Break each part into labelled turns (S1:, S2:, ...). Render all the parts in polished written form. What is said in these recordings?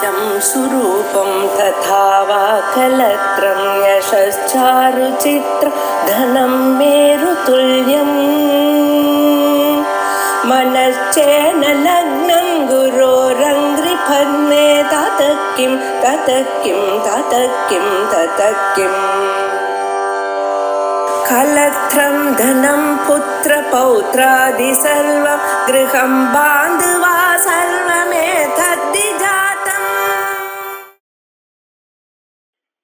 S1: वेदं सुरूपं तथा वा कलत्रं यशश्चारुचित्र धनं मेरुतुल्यम् मनश्चेन लग्नं गुरोरङ्घ्रिफन्ने ततः किं कलत्रं धनं पुत्रपौत्रादि सर्वं गृहं बान्धवा सर्वमेतद्धि जातम्।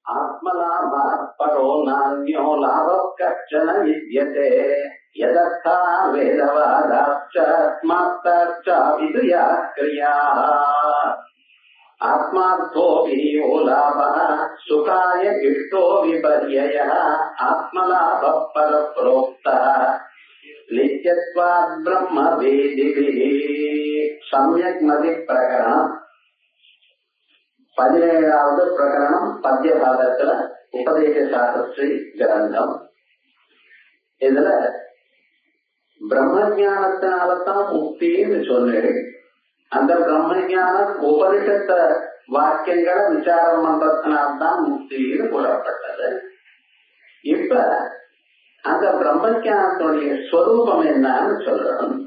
S2: आत्मलाभात् परो नान्यो लाभः कश्चन विद्यते यदर्था वेदवादाश्च आत्मार्थाश्चापि क्रियाः आत्मार्थो यो लाभः सुखाय इष्टो विपर्ययः आत्मलाभः परप्रोक्तः नित्यत्वात् ब्रह्मवेदिभिः सम्यक् मति प्रकरणम् 17வது பிரகரணம் பத்திய பாகத்துல உபதேச சாஸ்திரி கிரந்தம். இதுல பிரம்ம ஞானத்தினால்தான் முக்தின்னு சொன்னேன். அந்த பிரம்ம ஞானம் உபனிஷத்த வாக்கியங்களை விசாரம் பண்றதுனால்தான் முக்தின்னு கூறப்பட்டது. இப்ப அந்த பிரம்ம ஞானத்துடைய ஸ்வரூபம் என்னன்னு சொல்லணும்,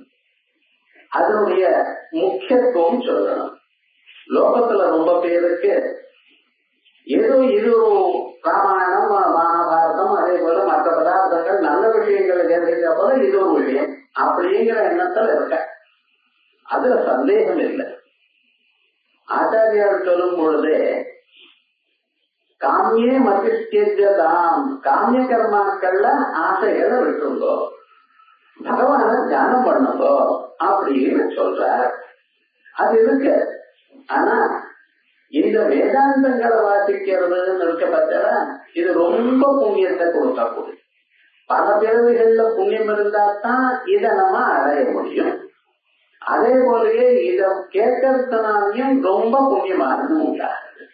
S2: அதனுடைய முக்கியத்துவம் சொல்லணும். லோகத்துல ரொம்ப பேருக்கு ஏதோ இது ராமாயணம் மகாபாரதம் அதே போல மற்ற பதார்த்தங்கள் நல்ல விஷயங்களை தெரிவிக்க போல இது ஒரு விஷயம் அப்படிங்கிற எண்ணத்துல இருக்க. அதுல சந்தேகம் இல்லை. ஆச்சாரியார் சொல்லும் பொழுதே காமியே மதிஷ்டேஜதாம், காமிய கர்மாக்கள்ல ஆசைகளை விட்டுருங்கோ, பகவான தியானம் பண்ணுங்கோ அப்படின்னு சொல்றார். அது இருக்கு. ஆனா இந்த வேதாந்தங்களை வாசிக்கிறதுன்னு இருக்க பார்த்தா இது ரொம்ப புண்ணியத்தை கொடுக்கக்கூடிய. பல பிறவிகள்ல புண்ணியம் இருந்தால்தான் இதை நம்ம அடைய முடியும். அதே போலயே இத கேட்கறதுனாலையும் ரொம்ப புண்ணியமானது உண்டாகுது.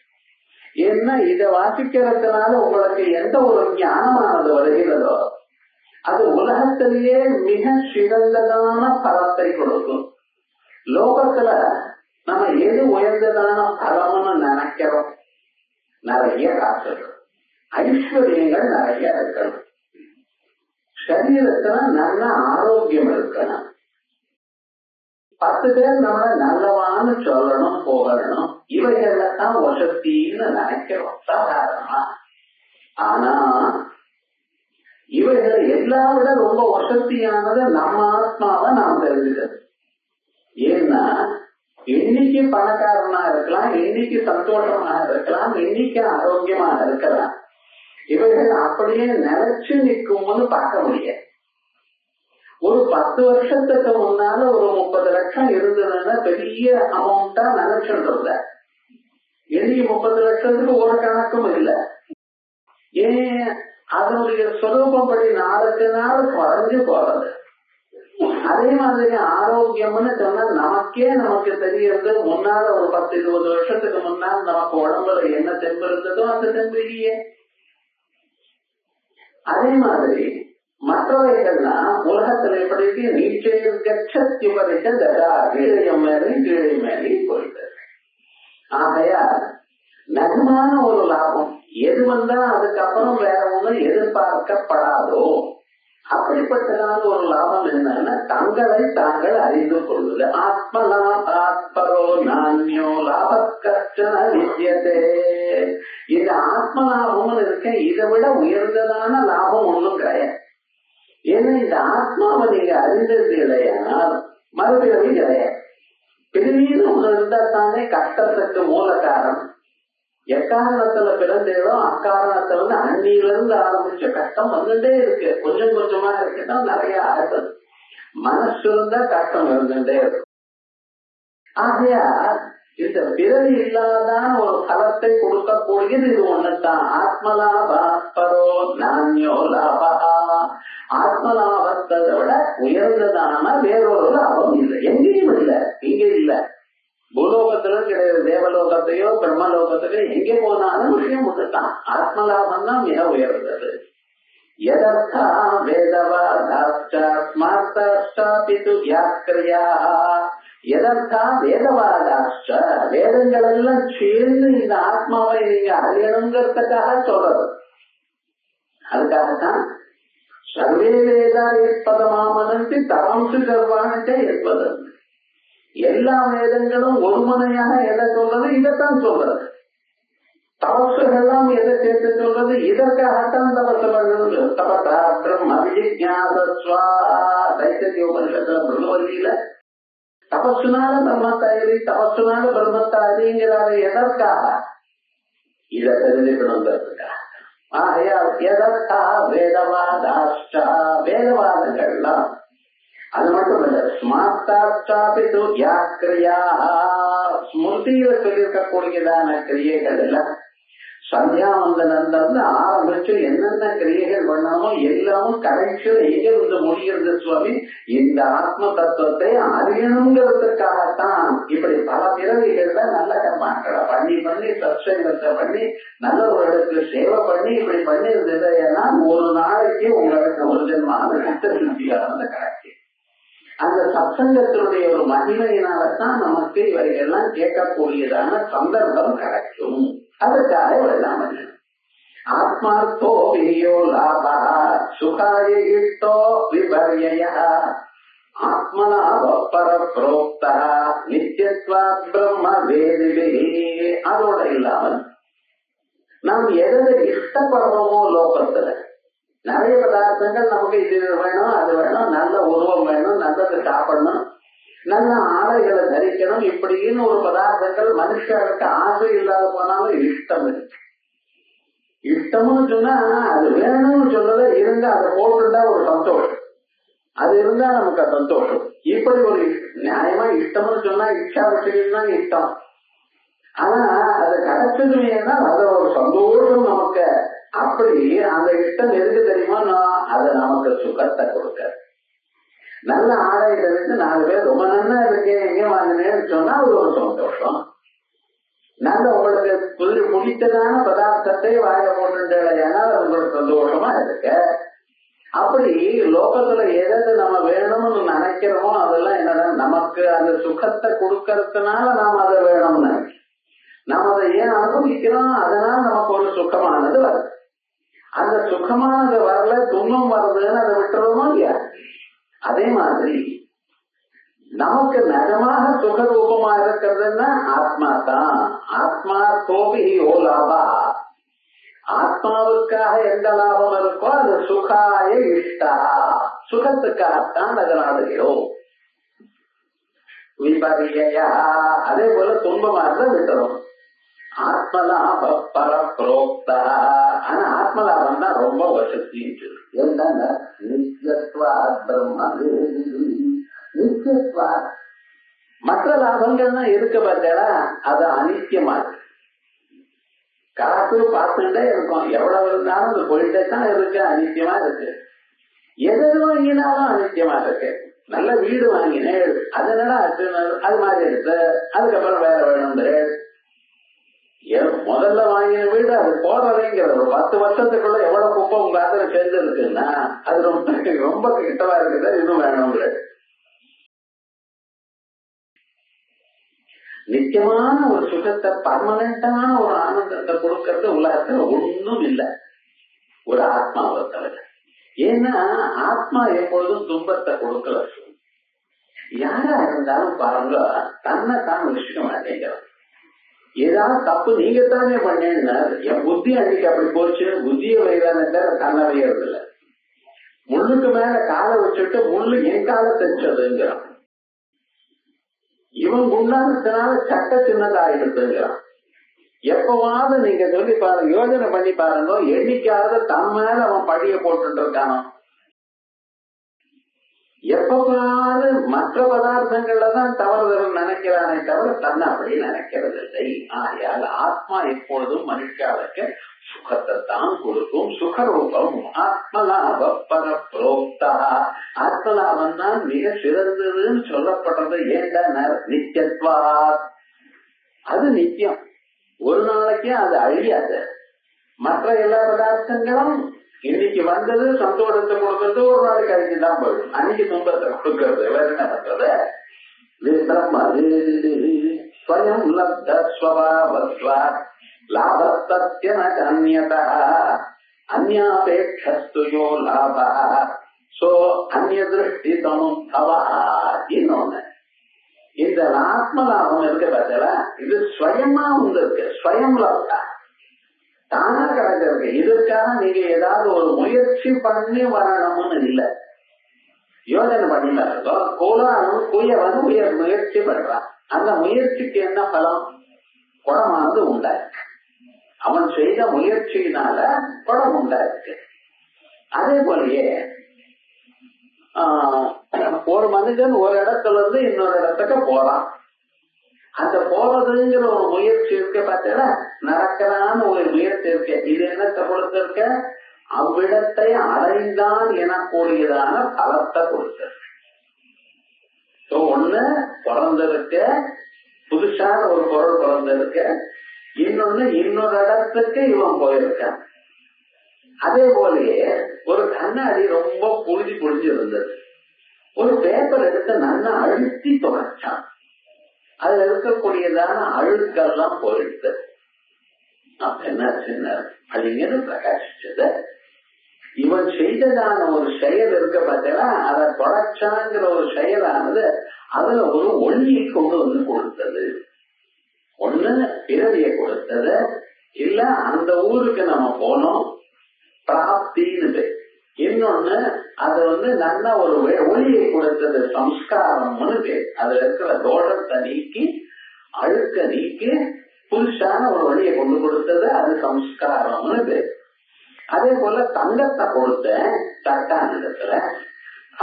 S2: ஏன்னா இத வாசிக்கிறதுனால உங்களுக்கு எந்த ஒரு ஞானமானது வருகிறதோ அது உலகத்திலேயே மிக சிறந்ததான பலத்தை கொடுக்கும். லோகத்துல நம்ம எது உயர்ந்ததான பலம்னு நினைக்கிறோம், நிறைய காசு, ஐஸ்வர்யங்கள் நிறைய இருக்கணும், சரீரத்துல நல்ல ஆரோக்கியம் இருக்கணும், 10 பேர் நம்மள நல்லவான்னு சொல்லணும், போகணும், இவைகள்லாம் வசத்தின்னு நினைக்கிறோம் சாதாரணமா. ஆனா இவைகளை எல்லாம் விட ரொம்ப வசதியானது நம்ம ஆத்மாவை நாம் தெரிஞ்சுக்கிறது. ஏன்னா இன்னைக்கு பணக்காரனா இருக்கலாம், இன்னைக்கு சந்தோஷமா இருக்கலாம், இன்னைக்கு ஆரோக்கியமா இருக்கலாம். இவைகள் அப்படியே நினைச்சு நிற்கும்னு பார்க்க முடியாது. ஒரு 10 வருஷத்துக்கு முன்னால ஒரு 30 லட்சம் இருந்ததுன்னா பெரிய அமௌண்டா நினைச்சுட்டு இருந்த. இன்னைக்கு 30 லட்சத்துக்கு ஒரு கணக்கும் இல்லை. ஏன்? அதனுடைய சொரூபப்படி நாளுக்கு நாள் குறைஞ்சு போறது. அதே மாதிரி ஆரோக்கியம்னு சொன்னா நமக்கு தெரியறது. முன்னால ஒரு 10-20 வருஷத்துக்கு முன்னால் நமக்கு உடம்புல என்ன தெம்பு இருந்ததோ அந்த தெம்பு இல்லையே. அதே மாதிரி மற்றவைகள்னா உலகத்துல எப்படி நீச்சல் கட்சத்தி பறிச்ச தடா கீழே மேலே போயிட்டு. ஆகையா நகமான ஒரு லாபம் எது வந்தா அதுக்கப்புறம் வேற ஒண்ணு எதிர்பார்க்கப்படாதோ அப்படிப்பட்டதான ஒரு லாபம் என்னன்னா தங்களை தாங்கள் அறிந்து கொள்வது. ஆத்மலாபரோ நான்யோ லாபக்கர்ச்சன வித்யதே. இந்த ஆத்ம லாபம்னு இருக்க, இதை விட உயர்ந்ததான லாபம் ஒண்ணும் கிடையாது. ஏன்னா இந்த ஆத்மாவை நீங்க அறிந்தது இல்லையானால் மறுபிறவி கிடையாது. பிரிவின்னு ஒண்ணு இருந்தா தானே கஷ்டத்துக்கு மூல காரணம். எக்காரணத்துல பிறந்தேடோ அக்காரணத்துல அன்னியில இருந்து ஆரம்பிச்ச கஷ்டம் வந்துட்டே இருக்கு. கொஞ்சம் கொஞ்சமா இருக்கட்டும் நிறைய ஆகுது. மனசு இருந்தா கஷ்டம் இருந்துட்டே இருக்கு. ஆகையா இந்த பிறவி இல்லாதான ஒரு பலத்தை கொடுக்கக்கூடியது இது ஒண்ணுதான். ஆத்மலாபரோ நான்யோ லாபா. ஆத்மலாபத்தை விட உயர்ந்ததான வேறொரு லாபம் இல்லை, எங்கேயும் இல்லை. இங்க இல்ல, பூலோகத்திலும் கிடையாது, தேவலோகத்தையோ பிரம்மலோகத்திலோ எங்கே போனாலும் விஷயம் ஒண்ணுதான். ஆத்மலாபம் தான் மிக உயர்ந்தது. यदर्था वेदवादाश्च यदर्था वेदवादाश्च वेद வேதங்கள் எல்லாம் சேர்ந்து இந்த ஆத்மாவை நீங்க அறியணுங்கிறதுக்காக சொல்றது. அதுக்காகத்தான் சர்வே வேதா ஏற்பதமாமனந்தி தவம்சு சர்வானத்தை ஏற்பது. எல்லா வேதங்களும் ஒருமுனையாக எதை சொல்றது? இதைத்தான் சொல்றது. தபசுகள்லாம் எதை சேர்த்து சொல்றது? இதற்காகத்தான் தபசு பண்ணது. தபசா பிரம்ம விஜிஞாசஸ்வா தைத்திரிய உபனிஷத்துல பிரம்மவல்லியில தபசுனால பிரம்மத்தாரி, தபசுனால பிரம்மத்தாரிங்கிறாரு. எதற்காக? இதை தெரிஞ்சுக்கணுங்கிறதுக்காக. ஆகையால் எதற்கா வேதவாதாஷ்டா, வேதவாதங்கள்லாம் அது மட்டும் இல்ல, ஸ்மார்த்தாச்சாபி யாக்கிரியா, ஸ்மிருதியில சொல்லியிருக்கக்கூடியதான கிரியைகள் எல்லாம் சந்தியாவந்தனந்து ஆரம்பிச்சு என்னென்ன கிரியைகள் பண்ணணுமோ எல்லாமும் கடைசியில் எங்க வந்து முடிகிறது சுவாமி? இந்த ஆத்ம தத்துவத்தை அறியணுங்கிறதுக்காகத்தான் இப்படி பல பிறவிகள்ல நல்ல கர்மாக்களை பண்ணி பண்ணி சத்சங்கத்தை பண்ணி நல்லவர்களுக்கு சேவை பண்ணி இப்படி பண்ணி இருந்தது. ஏன்னா ஒரு நாளைக்கு உங்களுக்கு ஒரு ஜென்மான சித்தியானந்த கணக்கு. அந்த சத்சங்கத்தினுடைய ஒரு மகிமையினால்தான் நமக்கு இவைகள்லாம் கேட்கக்கூடியதான சந்தர்ப்பம் கிடைக்கும். அதுக்காக இவெல்லாம் பண்ணணும். ஆத்மார்த்தோ வியோ லாபா சுகாய இஷ்டோ விபர்ய ஆத்மலாப பரப்ரோக்தா நித்யத்வா பிரம்ம வேதிவே. அதோட இல்லாமல் நாம் எதை இஷ்டப்படுறோமோ லோகத்துல நிறைய பதார்த்தங்கள் நமக்கு இது வேணும் அது வேணும், நல்ல உருவம் வேணும், நல்லது சாப்பிடணும், நல்ல ஆடைகளை தரிக்கணும், இப்படின்னு ஒரு பதார்த்தங்கள் மனுஷருக்கு ஆசை இல்லாத போனாலும் இஷ்டம் இருக்கு. இஷ்டம்னு சொன்னா அது வேணும்னு சொல்லல, இருந்தா அதை போட்டுட்டா ஒரு சந்தோஷம், அது இருந்தா நமக்கு சந்தோஷம். இப்படி ஒரு நியாயமா இஷ்டம்னு சொன்னா இச்சா விஷயம்னா இஷ்டம். ஆனா அது கிடைச்சதுமேனா அது ஒரு சந்தோஷம் நமக்கு. அப்படி அந்த இஷ்டம் எதுக்கு தெரியுமா? அது நமக்கு சுகத்தை கொடுக்க. நல்ல ஆடை தெரிஞ்சு 4 பேர் ரொம்ப நல்லா இருக்கு எங்க வாங்கினேன்னு சொன்னா அது ஒரு சந்தோஷம். நல்ல உங்களுக்கு பிடித்ததான பதார்த்தத்தை வாய போட்டுட்டேன்னா அது உங்களுக்கு சந்தோஷமா இருக்கு. அப்படி லோகத்துல எதை நம்ம வேணும்னு நினைக்கிறோமோ அதெல்லாம் என்னன்னா நமக்கு அந்த சுகத்தை கொடுக்கறதுனால நாம் அதை வேணும்னு நினைக்கிறோம். நாம் அதை ஏன் அனுபவிக்கிறோம்? அதனால நமக்கு ஒரு சுகமானது வருது. அந்த சுகமானது வரல, துன்பம் வருதுன்னு அதை விட்டுறோமோ இல்லையா? அதே மாதிரி நமக்கு நிஜமாக சுகரூபமா இருக்கிறதுன்னா ஆத்மா தான். ஆத்மா தோபி ஓ லாபா, ஆத்மாவுக்காக எந்த லாபம் இருக்கோ அது சுகாய இஷ்டா, சுகத்துக்காகத்தான் அது நாடுகிறோம். விபரியா அதே போல துன்பமா இருந்தா விட்டுறோம். ஆத்மலாப பரப்ரோக்தா, ஆனா ஆத்மலாபம் தான் ரொம்ப வசதின்னு என்னங்க நித்யத்வா பிரம்ம நித்யத்வா. மற்ற லாபங்கள்லாம் இருக்கு பார்த்தா அது அனித்தியமா இருக்கு. காசு பார்த்துட்டே இருக்கும், எவ்வளவு இருந்தாலும் அது போயிட்டே தான் இருக்கு, அனித்தியமா இருக்கு. எது வாங்கினாலும் அனித்தியமா இருக்கு. நல்ல வீடு வாங்கினேன், அதனால அது மாதிரி இருக்கு, அதுக்கப்புறம் வேற வேணுங்கிற. முதல்ல வாங்கின வீடு அது போடுறதுங்கிற ஒரு 10 வருஷத்துக்குள்ள எவ்வளவு குப்பை உங்க அதுல சேர்ந்து இருக்குன்னா அது ரொம்ப ரொம்ப கிட்டவா இருக்குது, இன்னும் வேணுங்கிற. நிச்சயமான ஒரு சுகத்தை, பர்மனண்டான ஒரு ஆனந்தத்தை கொடுக்கறது உலகத்துல ஒண்ணும் இல்லை ஒரு ஆத்மாவை தவிர. ஏன்னா ஆத்மா எப்பொழுதும் துன்பத்தை கொடுக்கல. யாரா இருந்தாலும் பாருங்க, தன்னை தான் விஷய மாட்டேங்கிறார். ஏதாவது தப்பு நீங்க தானே பண்ணேன்னா என் புத்தி அன்னைக்கு அப்படி போச்சு, புத்திய வயதான தன்னை வைக்கிறது இல்லை. முள்ளுக்கு மேல காலை வச்சுட்டு முள்ளு என் காலை தைச்சதுங்கிறான். இவன் குண்டானத்தினால சட்ட சின்னதாயிடுதுங்கிறான். எப்பவாவது நீங்க சொல்லி பாருங்க, யோஜனை பண்ணி பாருங்க, என்னைக்காவது தன் மேல அவன் படிய போட்டு இருக்கானோ? எப்பவாவது மற்ற பதார்த்தங்கள்ல தான் தவறுதல் நினைக்கிறானே தவிர தன்னை அப்படி நினைக்கிறது இல்லை. ஆகையால் ஆத்மா எப்பொழுதும் மனுஷாவுக்கு சுகத்தை தான் கொடுக்கும். சுகரூபம் ஆத்மலாப பரப்ரோக்தா, ஆத்மலாபம் தான் மிக சிறந்ததுன்னு சொல்லப்படுறது. ஏண்டா நித்தியத்வா, அது நித்தியம், ஒரு நாளைக்கே அது அழியாது. மற்ற எல்லா பதார்த்தங்களும் இன்னைக்கு வந்தது சந்தோஷத்தை கொடுக்கறது ஒரு நாளைக்கு அழிஞ்சுதான் போயிடும். அன்னைக்கு துன்பத்தை கொடுக்கறது வேற என்ன பண்றது? ஸ்வயம் லப்த ஸ்வபாவத்வாத் லாபஸ்தஸ்ய ந அன்யதா அன்யாபேக்ஷஸ்து யோ லாபः சோ அந்நிய திருஷ்டி சமுத்தவா. இன்னொன்னு, இந்த ஆத்ம லாபம் இருக்கு பார்த்தா, இது ஸ்வயமா வந்திருக்கு, ஸ்வயம் லப்தா, தானா கிடைச்சிருக்கு. இதுக்காக நீங்க ஏதாவது ஒரு முயற்சி பண்ணி வரணும்னு இல்லை. யோஜனை பண்ணினாரோ கோலானும் குயவன் முயற்சி பண்றான். அந்த முயற்சிக்கு என்ன பலம்? குடமானது உண்டாயிருக்கு. அவன் செய்த முயற்சியினால குடம் உண்டாயிருக்கு. அதே போலயே ஒரு மனிதன் ஒரு இடத்துல இருந்து இன்னொரு இடத்துக்கு போறான். அந்த போறதுங்கிற ஒரு முயற்சி இருக்க பார்த்தா, நடக்கிறான்னு ஒரு முயற்சி இருக்கு. இது என்னத்தை கொடுத்திருக்க? அவ்விடத்தை அடைந்தான் எனக்கூடியதான பலத்தை கொடுத்திருக்கு. ஒண்ணு பிறந்திருக்க, புதுசான ஒரு பொருள் பிறந்திருக்க, இன்னொன்னு இன்னொரு இடத்துக்கு இவன் போயிருக்கான். அதே போலயே ஒரு கண்ணாடி ரொம்ப புழிஞ்சு இருந்தது. ஒரு பேப்பர் எடுத்து நல்லா அழுத்தி துடைச்சான். அதுல இருக்கக்கூடியதான அழுக்கெல்லாம் போயிடுது. அப்ப என்ன சின்ன அப்படிங்கிறது பிரகாசிச்சது. இவன் செய்ததான ஒரு செயல் இருக்க பார்த்தா, அதை தொடச்சாங்கிற ஒரு செயலானது அதுல ஒரு ஒளியை கொண்டு வந்து கொடுத்தது. ஒண்ணு பிறவியை கொடுத்தது, இல்ல அந்த ஊருக்கு நம்ம போனோம் பிராப்தின்னு. இன்னொன்னு அது நல்ல ஒரு ஒளியை கொடுத்தது, சம்ஸ்காரம்னு பேர். அதுல இருக்கிற தோஷத்தை நீக்கி அழுக்க நீக்கி புதுசான ஒரு வழியை கொண்டு கொடுத்தது, அது சம்ஸ்காரம்னு பேர். அதே போல தங்கத்தை கொடுத்த தட்டானிடத்துல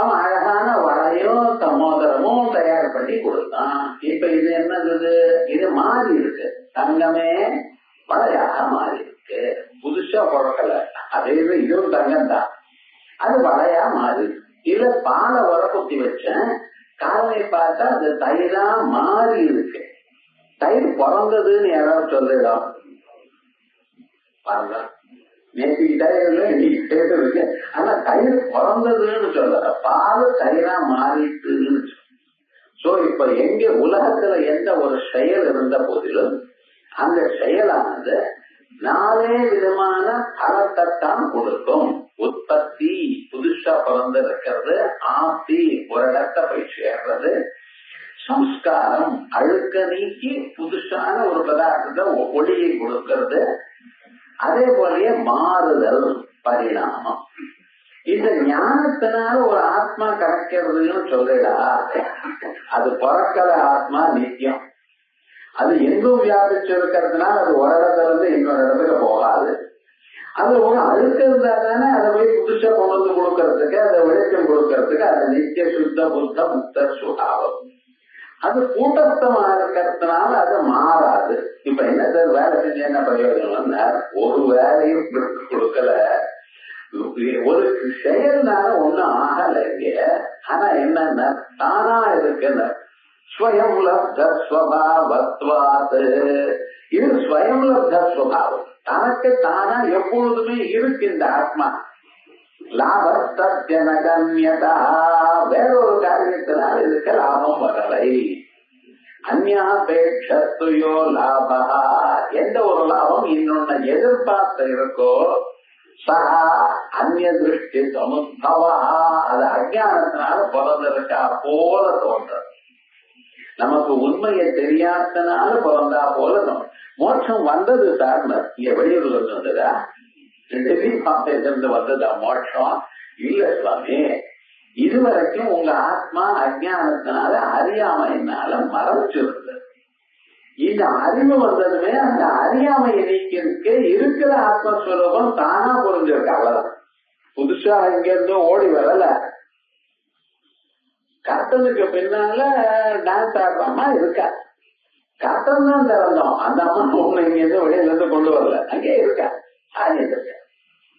S2: அவன் அழகான வளையும் மோதிரமும் தயார் பண்ணி கொடுத்தான். இப்ப இது என்னது? இது மாறி இருக்கு. தங்கமே வளையாக மாறி இருக்கு, புதுசா பொறக்கல. அதே இதுவும் தங்கம் தான், அது வளையா மாறி. இல்ல பாலை உர குத்தி வச்சேன், காலை பார்த்தா அது தயிரா மாறி இருக்கு. தயிர் பிறந்ததுன்னு யாராவது சொல்லிடும் பாருங்க. நேற்றுக்கிட்டே இன்னைக்கிட்டே இருக்கு. ஆனா தயிர் பிறந்ததுன்னு சொல்ற, பால் தயிரா மாறிட்டுன்னு. சோ இப்ப எங்க உலகத்துல எந்த ஒரு செயல் இருந்த போதிலும் அந்த செயலானது 4 விதமான பலத்தைத்தான் கொடுக்கும். உற்பத்தி, புதுசா பிறந்து இருக்கிறது. ஆப்தி, ஒரு இடத்தை போய் சேர்றது. சம்ஸ்காரம், அழுக்க நீக்கி புதுசான ஒரு பதார்த்தத்தை ஒளியை கொடுக்கிறது. அதே போலயே மாறுதல், பரிணாமம். இந்த ஞானத்தினால ஒரு ஆத்மா கிடைக்கிறதுன்னு சொல்லிடா, அது பிறக்கிற ஆத்மா நித்தியம். அது எங்கும் வியாபிச்சு இருக்கிறதுனால அது ஒரு இடத்துல இருந்து இன்னொரு இடத்துக்கு போகாது. அது ஒரு அழுக்க இருந்தா தானே அதை போய் புதுசா கொண்டு வந்து கொடுக்கறதுக்கு, அதை வெளிச்சம் கொடுக்கறதுக்கு. அது நித்திய சுத்த புத்த முக்த சுகாவம். அது கூட்டஸ்தமா இருக்கிறதுனால அது மாறாது. இப்ப என்ன சார் வேலை செஞ்ச என்ன பிரயோஜனம்? ஒரு வேலையும் கொடுக்கல, ஒரு செயல்னால ஒண்ணும் ஆகல இங்க. ஆனா என்னன்னா தானா இருக்குன்னு ஸ்வயம் லப்த ஸ்வபாவத்வாத். இது ஸ்வயம் லப்த ஸ்வபாவம், தனக்கு தானா எப்பொழுதுமே இருக்கு இந்த ஆத்மா. லாபஸ்தன்யதா, வேறொரு காரியத்தினால் இதுக்கு லாபம் வரலை. அந்யாபேக்ஷஸ்துயோ லாபா, எந்த ஒரு லாபம் இன்னொன்னு எதிர்பார்த்து இருக்கோ சஹா அந்நிய திருஷ்டி சமுத்தவா, அது அஜானத்தினால பிறந்திருக்கா போல தோன்றது. நமக்கு உண்மையை தெரியாதனால பிறந்தா போல தோன்றும். மோட்சம் வந்தது சார், இங்க வெளியூர்ல வந்ததா? இருந்து வந்ததா மோட்சம்? இல்ல சுவாமி, இதுவரைக்கும் உங்க ஆத்மா அஜானத்தினால அறியாமையினால மறைச்சிருந்தது. இந்த அறிவு வந்ததுமே அந்த அறியாமையை நீக்கிறதுக்கு இருக்கிற ஆத்மஸ்வரூபம் தானா புரிஞ்சிருக்கு. அவ்வளவுதான், புதுசா இங்க இருந்தோ ஓடி வரல. கர்த்தனுக்கு பின்னால டான்ஸ் ஆடுறமா இருக்கா, கர்த்தன் தான் திறந்தோம். அந்த அம்மா உன்னை இங்க இருந்து வெளியில இருந்து கொண்டு வரல, அங்கே இருக்கா, ஆடிட்டு இருக்க.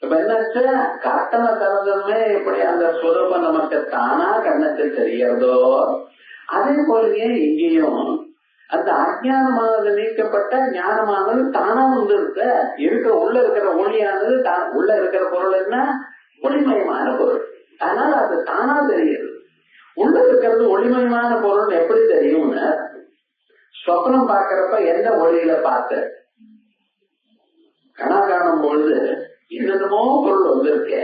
S2: இப்ப என்னாச்சு, கர்த்தனை திறந்ததுமே எப்படி அந்த ஸ்வரூபம் நமக்கு தானா கண்ணத்து தெரியறதோ, அதே போலயே இங்கேயும் அந்த அஜானமானது நீக்கப்பட்ட ஞானமானது தானா வந்து இருக்கிற உள்ள இருக்கிற ஒளியானது உள்ள இருக்கிற பொருள் என்ன? ஒளிமயமான பொருள். அதனால அது தானா தெரியுது. உள்ள இருக்கிறது ஒளிமயமான பொருள் எப்படி தெரியும்னு சொப்னம் பார்க்கிறப்ப எந்த ஒளியில பார்த்த? கணா காணும் பொழுது என்னென்னமோ பொருள் வந்திருக்கு,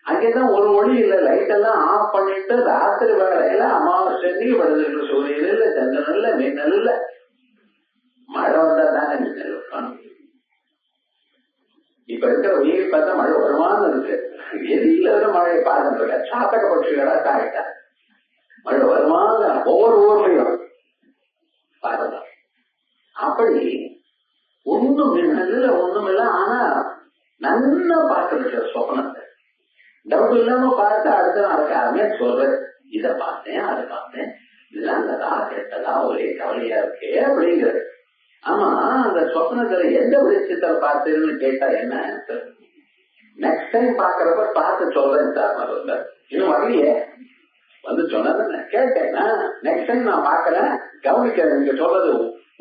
S2: அங்கேதான் ஒரு ஒளி இல்ல. லைட் எல்லாம் ஆஃப் பண்ணிட்டு ராத்திரி வேலையில அமாவாசை வருது, சூரியன் இல்ல, சந்திரன் இல்ல, மின்னல் இல்ல. மழை வந்தா தானே மின்னல் வைப்பாங்க. இப்ப இருக்கிற வெயில் பார்த்தா மழை வருமானு இருக்கு. எதிரில மழையை பார்த்துட்டு இருக்க சாத்தக பட்சிகளா காயிட்டா மழை வருமான ஒவ்வொரு ஊர்லயும் பாருங்க. அப்படி ஒண்ணும் மின்னல் ஒண்ணும் இல்லை. ஆனா நல்லா பார்த்துருக்க சொப்னத்தை டவுட் இல்லாம பார்த்தா அடுத்த நாளுக்காரமே சொல்றேன், இதை பார்த்தேன் அதை பார்த்தேன், இதெல்லாம் நல்லதா கெட்டதா ஒரே கவலையா இருக்கே அப்படிங்கிறது. ஆமா, அந்த சொப்னத்துல எந்த வெளிச்சத்தை பார்த்தேன்னு கேட்டா என்ன ஆன்சர்? நெக்ஸ்ட் டைம் பாக்குறப்ப பார்த்து சொல்றேன் சார். இன்னும் வரலையே, வந்து சொன்னது கேட்டேன்னா நெக்ஸ்ட் டைம் நான் பாக்குறேன், கவனிக்க நீங்க சொல்றது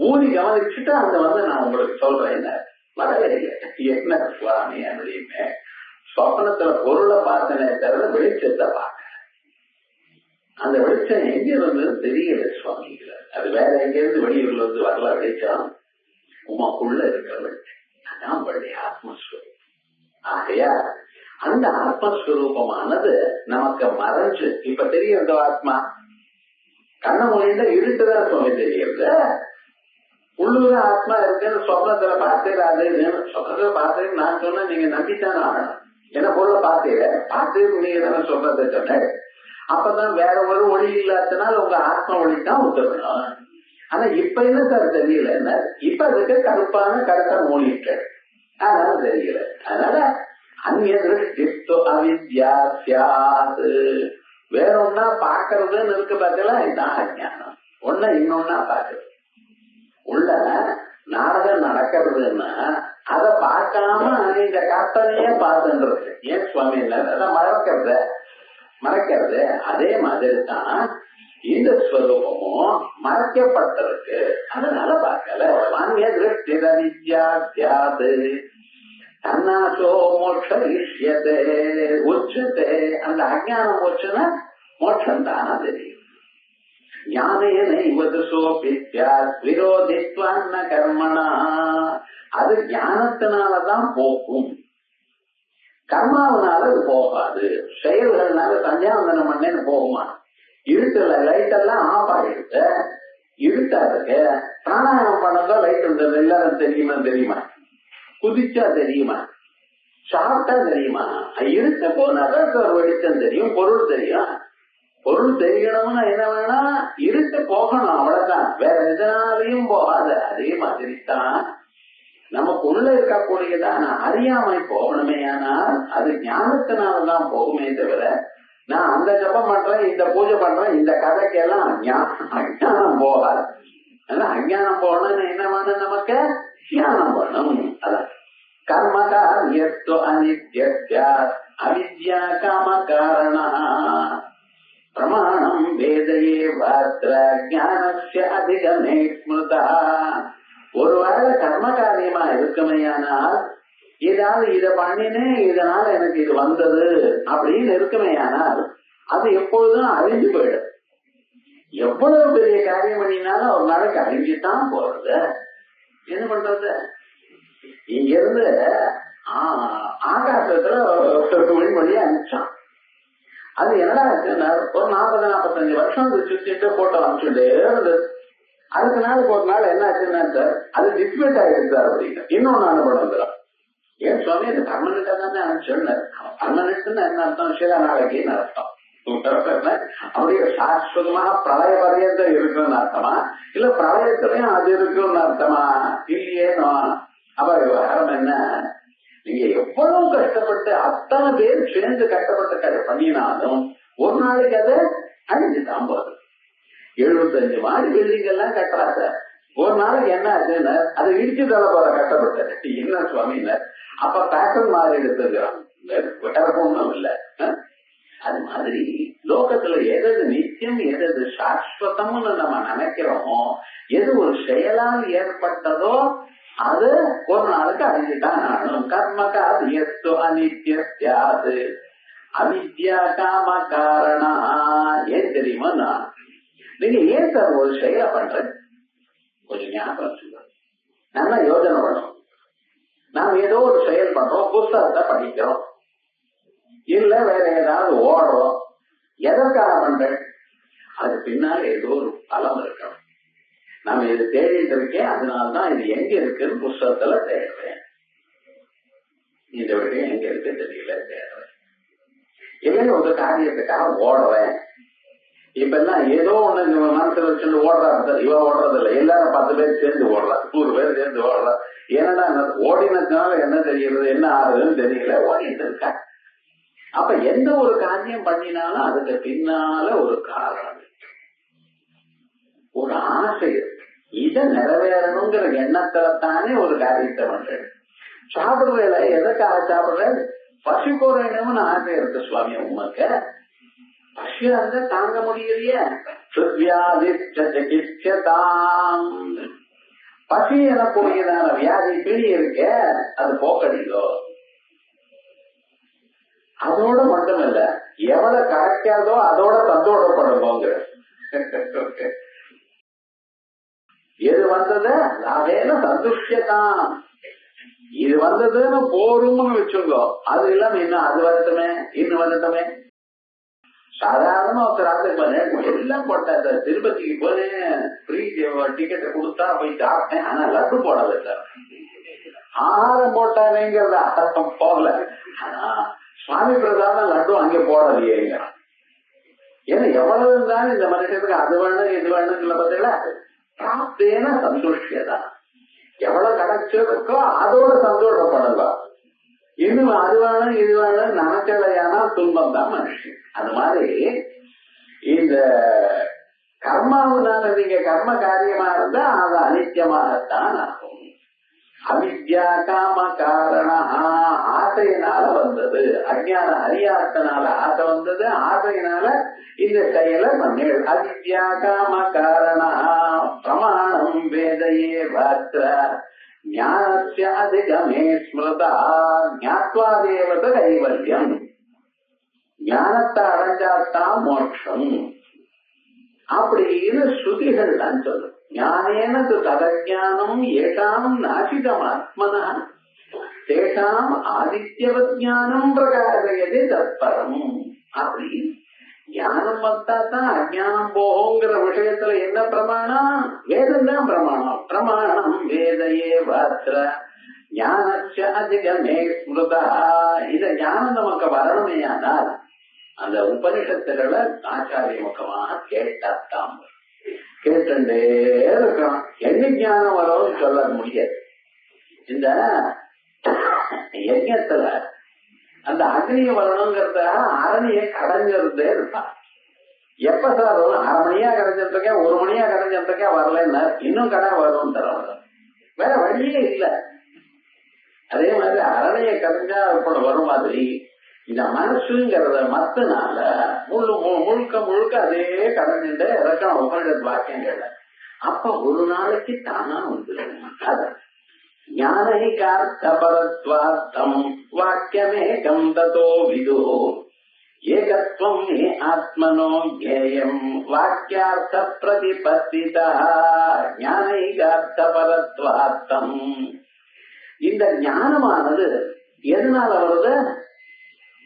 S2: ஊதி கவனிச்சுட்டு அந்த வந்து நான் உங்களுக்கு சொல்றேன். வரவே இல்லை. என்ன சுவாமி அப்படின்னு சொப்னத்துல பொருளை பார்த்தனே தவிர வெளிச்சத்தை பார்க்க, அந்த வெளிச்சம் எங்க இருந்ததுன்னு தெரியல சுவாமிகள. அது வேற எங்கேருந்து வெளியூர்ல இருந்து வரல வெளிச்சம், உமாக்குள்ள இருக்கிற வெளிச்சம். அதான் வழி ஆத்மஸ்வரூபம். ஆகையா அந்த ஆத்மஸ்வரூபமானது நமக்கு மறைஞ்சு இப்ப தெரியறது. ஆத்மா கண்ண மொழியில இருட்டுதான் சுவாமி தெரியறது. உள்ளூர ஆத்மா இருக்குன்னு சொப்னத்துல பார்த்தேன். அது சொப்னத்துல பார்த்தேன்னு நான் சொன்னேன், நீங்க நம்பித்தானே ஆகணும். என்ன பொருளை பார்த்தீங்க, பார்த்து நீங்க தானே சொப்னத்தை சொன்னேன். அப்பதான் வேற ஒரு ஒளி இல்லாதனால உங்க ஆத்ம ஒளி தான் உத்தரணும். ஆனா இப்ப என்ன சார் தெரியல, என்ன இப்ப அதுக்கு கருப்பான கருத்தை மூடிட்டு அதனால தெரியல. அதனால அந்நிய திருஷ்டிஸ்து அவித்யா சியாது. வேற ஒன்னா பாக்குறதுன்னு இருக்கு பார்த்தீங்களா, இதுதான் அஞ்ஞானம். ஒன்ன இன்னொன்னா பாக்குறது. உள்ள நாடகம் நடக்கிறதுன்னா அதை பார்க்காம இந்த கற்பனையே பார்த்துன்றது. ஏன் சுவாமி இல்லை அதை மறைக்கிறது. அதே மாதிரி தான் இந்த ஸ்வரூபமும் மறைக்கப்பட்டிருக்கு, அதனால பார்க்கல. வாங்கிய திருஷ்டி வித்யாது தன்னாசோ மோட்சே உச்சத்தை. அந்த அஜானம் போச்சுன்னா மோட்சம் தானா தெரியும். ஞானேன இவது சோபித்யா விரோதித்வான்ன கர்மனா. அது ஞானத்தினாலதான் போக்கும், கர்மாவனால அது போகாது. செயல்கள்னால சஞ்சாவந்தனம் பண்ணேன்னு போகுமா? இருட்டுல லைட் எல்லாம் ஆஃப் ஆகிடுது, இருட்டா இருக்கு. பிராணாயாமம் பண்ணதோ லைட் இருந்தது எல்லாரும் தெரியுமா? குதிச்சா தெரியுமா? சாப்பிட்டா தெரியுமா? இருட்ட போனாதான் வெளிச்சம் தெரியும், பொருள் தெரியும். பொருள் தெரியணும்னா என்ன வேணா இருட்டு போகணும், அவ்வளவுதான். வேற எதனாலையும் போகாது. அதே மாதிரி தான் நமக்குள்ள இருக்கக்கூடியதான அறியாமை போகணுமே, ஆனால் அது ஞானத்தினாலதான் போகுமே தவிர நான் அந்த ஜபம் பண்றேன், இந்த பூஜை பண்றேன், இந்த கதைக்கெல்லாம் அஞ்ஞானம் போகாது. அதனால அஞ்ஞானம் போகணும்னு என்ன வேணும்? நமக்கு ஞானம் வேணும். அதான் கர்மகாரியத்து அனித்யா அவித்யா காம காரண பிரமாணம் வேதையே வாத்திர ஞானஸ்ய அதிகமே ஸ்மிருதா. ஒருவேளை கர்ம காரியமா இருக்குமையானால், ஏதாவது இதை பண்ணினேன் இதனால எனக்கு இது வந்தது அப்படின்னு இருக்குமையானால் அது எப்பொழுதும் அழிஞ்சு போயிடும். எவ்வளவு பெரிய காரியம் பண்ணினாலும் ஒரு நாளைக்கு அழிஞ்சுதான் போறது. என்ன பண்றது? இங்க இருந்து ஆகாசத்துல விண்வெளியை அனுப்பிச்சான். அது என்னடா இருக்குன்னா ஒரு 40-45 வருஷம் அது சுத்திட்டு போட்டோ அனுப்பிச்சுட்டே இருந்தது. அதுக்கு நாளுக்கு ஒரு நாள் என்ன ஆச்சுன்னா சார் அது டிஸ்மிட் ஆகிடுச்சு அப்படின்னு இன்னொன்னு அனுப்படம் வந்துடும். ஏன் சுவாமி அது பர்மனண்டா தானே அனுப்பிச்சு. பர்மனன்ட்னு என்ன அர்த்தம்? சில நாளைக்குன்னு அர்த்தம். அப்படியே சாஸ்வதமாக பிரளய பரியந்தம் இருக்குன்னு அர்த்தமா, இல்ல பிரளயத்திலையும் அது இருக்குன்னு அர்த்தமா? இல்லையேனோ. அப்ப விவகாரம் என்ன? நீங்க எவ்வளவு கஷ்டப்பட்டு அத்தனை பேர் சேர்ந்து கஷ்டப்பட்டு பண்ணினாலும் ஒரு நாளைக்கு அதை அழிஞ்சுதான் போகுது. 75 மாடி பில்டிங் எல்லாம் கட்டுறாங்க. ஒரு நாளைக்கு என்ன ஆச்சுன்னு அதை இடிச்சு தள்ள போற கஷ்டப்பட்டு என்ன சுவாமின்னு. அப்ப பேட்டர்ன் மாறி எடுத்துக்கிறான், வேற ஒண்ணும் இல்லை. அது மாதிரி லோகத்துல எது நித்தியம் எது சாஸ்வதம்னு நம்ம நினைக்கிறோமோ, எது ஒரு செயலால் ஏற்பட்டதோ அது ஒரு நாளுக்கு அழிஞ்சுதான் ஆகணும். கர்மகாரியஸ்து அனித்யாது அவித்யா காம காரணா. ஏன் தெரியுமா? நீங்க ஏன் சார் ஒரு செயலை பண்ற? கொஞ்சம் ஞாபகம் வச்சுக்கணும். நல்லா யோசனை பண்ணணும். நாம் ஏதோ ஒரு செயல் பண்றோம், புத்தகத்தை படிக்கிறோம், இல்ல வேற ஏதாவது ஓடுறோம். எதற்காக பண்றேன்? அது பின்னால ஏதோ ஒரு பலம் இருக்கணும். நம்ம இது தேடிட்டு இருக்கேன், அதனால்தான் இது எங்க இருக்குன்னு புத்தகத்துல தேடுறேன். இந்த விஷயம் எங்க இருக்கு தெரியல, தேடுறேன். இல்லைன்னு ஒரு காரியத்துக்காக ஓடுறேன். இப்ப எல்லாம் ஏதோ ஒண்ணு மனசுல வச்சுட்டு ஓடுறாங்க. இவ ஓடுறது இல்லை, எல்லாரும் 10 பேர் சேர்ந்து ஓடுறா, 100 பேர் சேர்ந்து ஓடுறா. ஏன்னா ஓடினதுனால என்ன தெரிகிறது, என்ன ஆகுதுன்னு தெரியல, ஓடிட்டு இருக்கா. அப்ப எந்த ஒரு காரியம் பண்ணினாலும் அதுக்கு பின்னால ஒரு காரணம், ஒரு ஆசை இருக்கு. இதை நிறைவேறணுங்கிற எண்ணத்துலத்தானே ஒரு காரியத்தை பண்றேன். சாப்பிடுறதுல எதற்காக சாப்பிடுறேன்? பசி குறையணும்னு ஆசை இருக்கு சுவாமி. உமக்கு பசி அந்த தாங்க முடியலையே. பசி எனக்கூடியதான வியாதி பிடி இருக்க, அது போக்கடிக்கோ. அதோட மட்டும் இல்ல, எவ்வளவு கிடைக்காதோ அதோட சந்தோஷப்படுவோங்க. எது வந்தது அதேல சந்துஷ்யதான். இது வந்ததுன்னு போரும்னு வச்சுங்கோ, அது இல்லாம இன்னும் அது வரட்டுமே, இன்னும் வரட்டுமே. சாதாரண ஒருத்தர் எல்லாம் போட்ட திருப்பதிக்கு போனேன், ஃப்ரீ டிக்கெட்டை கொடுத்தா போய் சாப்பிட்டேன். ஆனா லட்டு போடல சார். ஆகாரம் போட்டானேங்கிறத அர்த்தம் போகல. ஆனா சுவாமி பிரசாதம் லட்டு அங்கே போடலையேங்க. ஏன்னா எவ்வளவு இருந்தாலும் இந்த மனுஷனுக்கு அது வேணும் இது வேணும்ல பார்த்தீங்களா, பிராப்தேன சந்தோஷியதான். எவ்வளவு கிடைச்சிருக்கோ அதோட சந்தோஷப்படுங்க. இன்னும் அது வேணும் இது வேணும் நினைக்கலையானா துன்பம் தான் மனுஷன். அது மாதிரி இந்த கர்மாவனால நீங்க கர்ம காரியமா இருந்தா அது அனித்தியமாகத்தான் ஆகும். அவித்யா காம காரண ஆசையினால வந்தது, அஞ்ஞான அறியாத்தனால ஆசை வந்தது, ஆசையினால இந்த செயலை பண்ணு. அவித்யா காம காரண பிரமாணம் வேதையே வாத்திர ஞானஸ்ய அதிகமே ஸ்மிருதா ஞாத்வா தேவத கைவல்யம். ஞானத்தை அடைஞ்சாத்தான் மோட்சம் அப்படின்னு ஸ்ருதிகள் தான் சொல்லும். ஞானேனது ததஞானம் ஏஷாம் நாசிதம் ஆத்மனா தேஷாம் ஆதித்யவத் ஞானம் பிரகாசயதே தத்பரம். அப்படி ஞானம் வந்தாதான் அஜானம் போகுங்கிற விஷயத்துல என்ன பிரமாணம்? வேதம் தான் பிரமாணம். பிரமாணம் வேதையே வாத்திர ஞானஸ்ய அதிகமே ஸ்மிருதா. இந்த ஞானம் நமக்கு வரணுமே ஆனால் அந்த உபனிஷத்துகளை ஆச்சாரிய முகமாக கேட்டாத்தான். கேட்டுட்டே இருக்கணும். என்ன ஞானம் வரும்னு சொல்ல முடியாது. இந்த யஜ்ஞத்துல அந்த அக்னிய வரணுங்கிறத அரணியை கடைஞ்சிருந்தே இருப்பான். எப்ப சார் வரும்? 1/2 மணியா கடைஞ்சிட்டு இருக்கேன், 1 மணியா கடைஞ்சிட்டு இருக்கேன், வரலன்னா இன்னும் கடை வரும் தர வேற வழியே இல்லை. அதே மாதிரி அரணையை கடைஞ்சா வரும் மாதிரி இந்த மனசுங்கிறத மத்தனால முழுக்க முழுக்க அதே கடைஞ்சுட்டு இறக்கணும் உபனிஷத் வாக்கியங்கள்ல. அப்ப ஒரு நாளைக்கு தானா வந்துடும். அதான் ஞானைகார்த்தபரத்வார்த்தம் வாக்கியமேகம் ததோ விது ஏகத்வம் மே ஆத்மனோ ஞேயம் வாக்கியார்த்த பிரதிபத்திதா. ஞானைகார்த்தபரத்வார்த்தம், இந்த ஞானமானது எதனால வருது?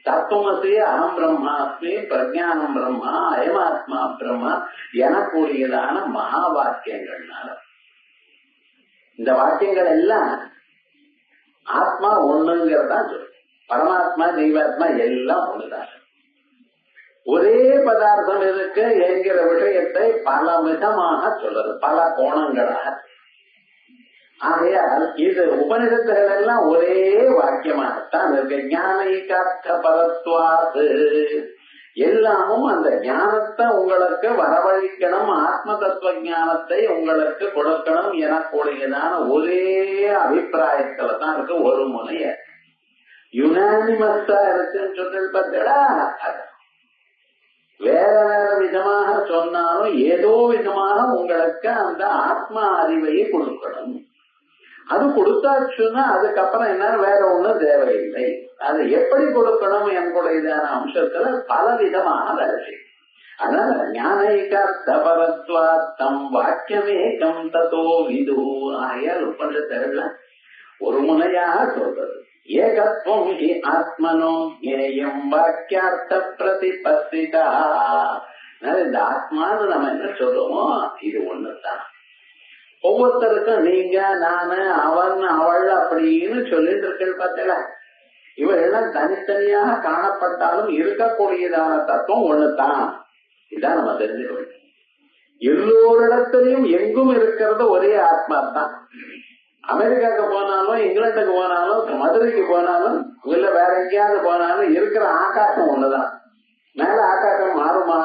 S2: தத்துவமசி அகம் பிரம்மாஸ்மி பிரஜானம் பிரம்மா அயமாத்மா பிரம்மா எனக்கூடியதான மகா வாக்கியங்கள்னால. இந்த வாக்கியங்கள் எல்லாம் ஆத்மா ஒண்ணுங்கிறதான் சொல்லு. பரமாத்மா ஜீவாத்மா எல்லாம் ஒண்ணுதான். ஒரே பதார்த்தம் இருக்கு என்கிற விஷயத்தை பல விதமாக சொல்றது, பல கோணங்களாக. ஆகையால் இது உபனிஷத்துகள் எல்லாம் ஒரே வாக்கியமாகத்தான் இருக்கு. ஞானைகார்த்த பரத்வாது, எல்லாமும் அந்த ஞானத்தை உங்களுக்கு வரவழைக்கணும், ஆத்ம தத்துவ ஞானத்தை உங்களுக்கு கொடுக்கணும் எனக்கூடியதான ஒரே அபிப்பிராயத்துல தான் இருக்கு. ஒரு முனைய யுனானிமஸா இருக்குன்னு சொல்றது பார்த்தா, வேற வேற விதமாக சொன்னாலும் ஏதோ விதமாக உங்களுக்கு அந்த ஆத்மா அறிவை கொடுக்கணும். அது கொடுத்தாச்சுன்னா அதுக்கப்புறம் என்ன, வேற ஒண்ணும் தேவையில்லை. அது எப்படி கொடுக்கணும் என்பதையான அம்சத்துல பல விதமான வேலை. அதனால ஞானைகார்த்தபரத்வார்த்தம் வாக்கியமேகம் ததோ விது. ஆகையால் உபனிஷத்துல ஒரு முனையாக சொல்றது ஏகத்துவம் ஹி ஆத்மனோ ஞேயம் வாக்கியார்த்த பிரதிபத்திதா. இந்த ஆத்மான்னு நம்ம என்ன சொல்றோமோ இது ஒண்ணுதான். ஒவ்வொருத்தருக்கும் நீங்க, நானு, அவன், அவள் அப்படின்னு சொல்லிட்டு இருக்கேன் பார்த்தல. இவெல்லாம் தனித்தனியாக காணப்பட்டாலும் இருக்கக்கூடியதான தத்துவம் ஒண்ணுதான். இதான் நம்ம தெரிஞ்சுக்க வேண்டும். எல்லோரிடத்திலையும் எங்கும் இருக்கிறது ஒரே ஆத்மா தான். அமெரிக்காவுக்கு போனாலும், இங்கிலாந்துக்கு போனாலும், மதுரைக்கு போனாலும், இல்ல வேற எங்கேயாவது போனாலும் இருக்கிற ஆகாசம் ஒண்ணுதான். மேல ஆகாசம் மாறுமா?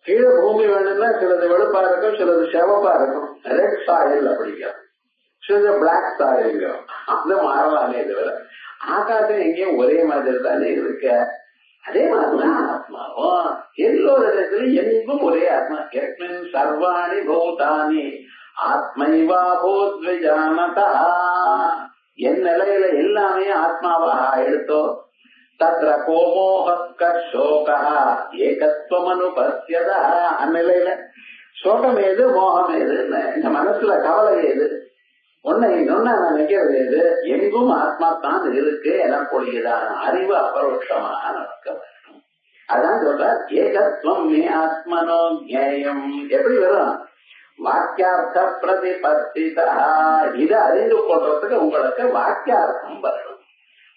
S2: கீழே பூமி வேணும்னா சிலது வெளுப்பா இருக்கும், சிலது செவப்பா இருக்கும். ரெட் சாயில் அப்படிங்கும், சிலது பிளாக் சாயில்ங்கும். அது மாறலாமே தவிர ஆகாசம் எங்கேயும் ஒரே மாதிரி தானே இருக்க. அதே மாதிரிதான் ஆத்மாவும் எல்லோரிடத்திலும் எங்கும் ஒரே ஆத்மா. எஸ்மின் சர்வாணி பூதானி ஆத்மைவா பூத்விஜானதா. என் நிலையில எல்லாமே ஆத்மாவாக எடுத்தோ தத்ர கோமோக சோகா ஏகத்துவம் அனுபஸ்யதா. அந்நிலையில சோகம் ஏது, மோகம் ஏது, இந்த மனசுல கவலை ஏது, ஒன்னை இன்னொன்னு நினைக்கிறது ஏது, எங்கும் ஆத்மா தான் இருக்கு எனக்கூடியதான அறிவு அபரோட்சமாக நடக்க வேண்டும். அதான் சொல்ற ஏகத்துவம் மே ஆத்மனோ ஞேயம். எப்படி வரும்? வாக்கியார்த்த பிரதிபத்திதா. இதை அறிந்து கொள்றதுக்கு உங்களுக்கு வாக்கியார்த்தம் வரணும்.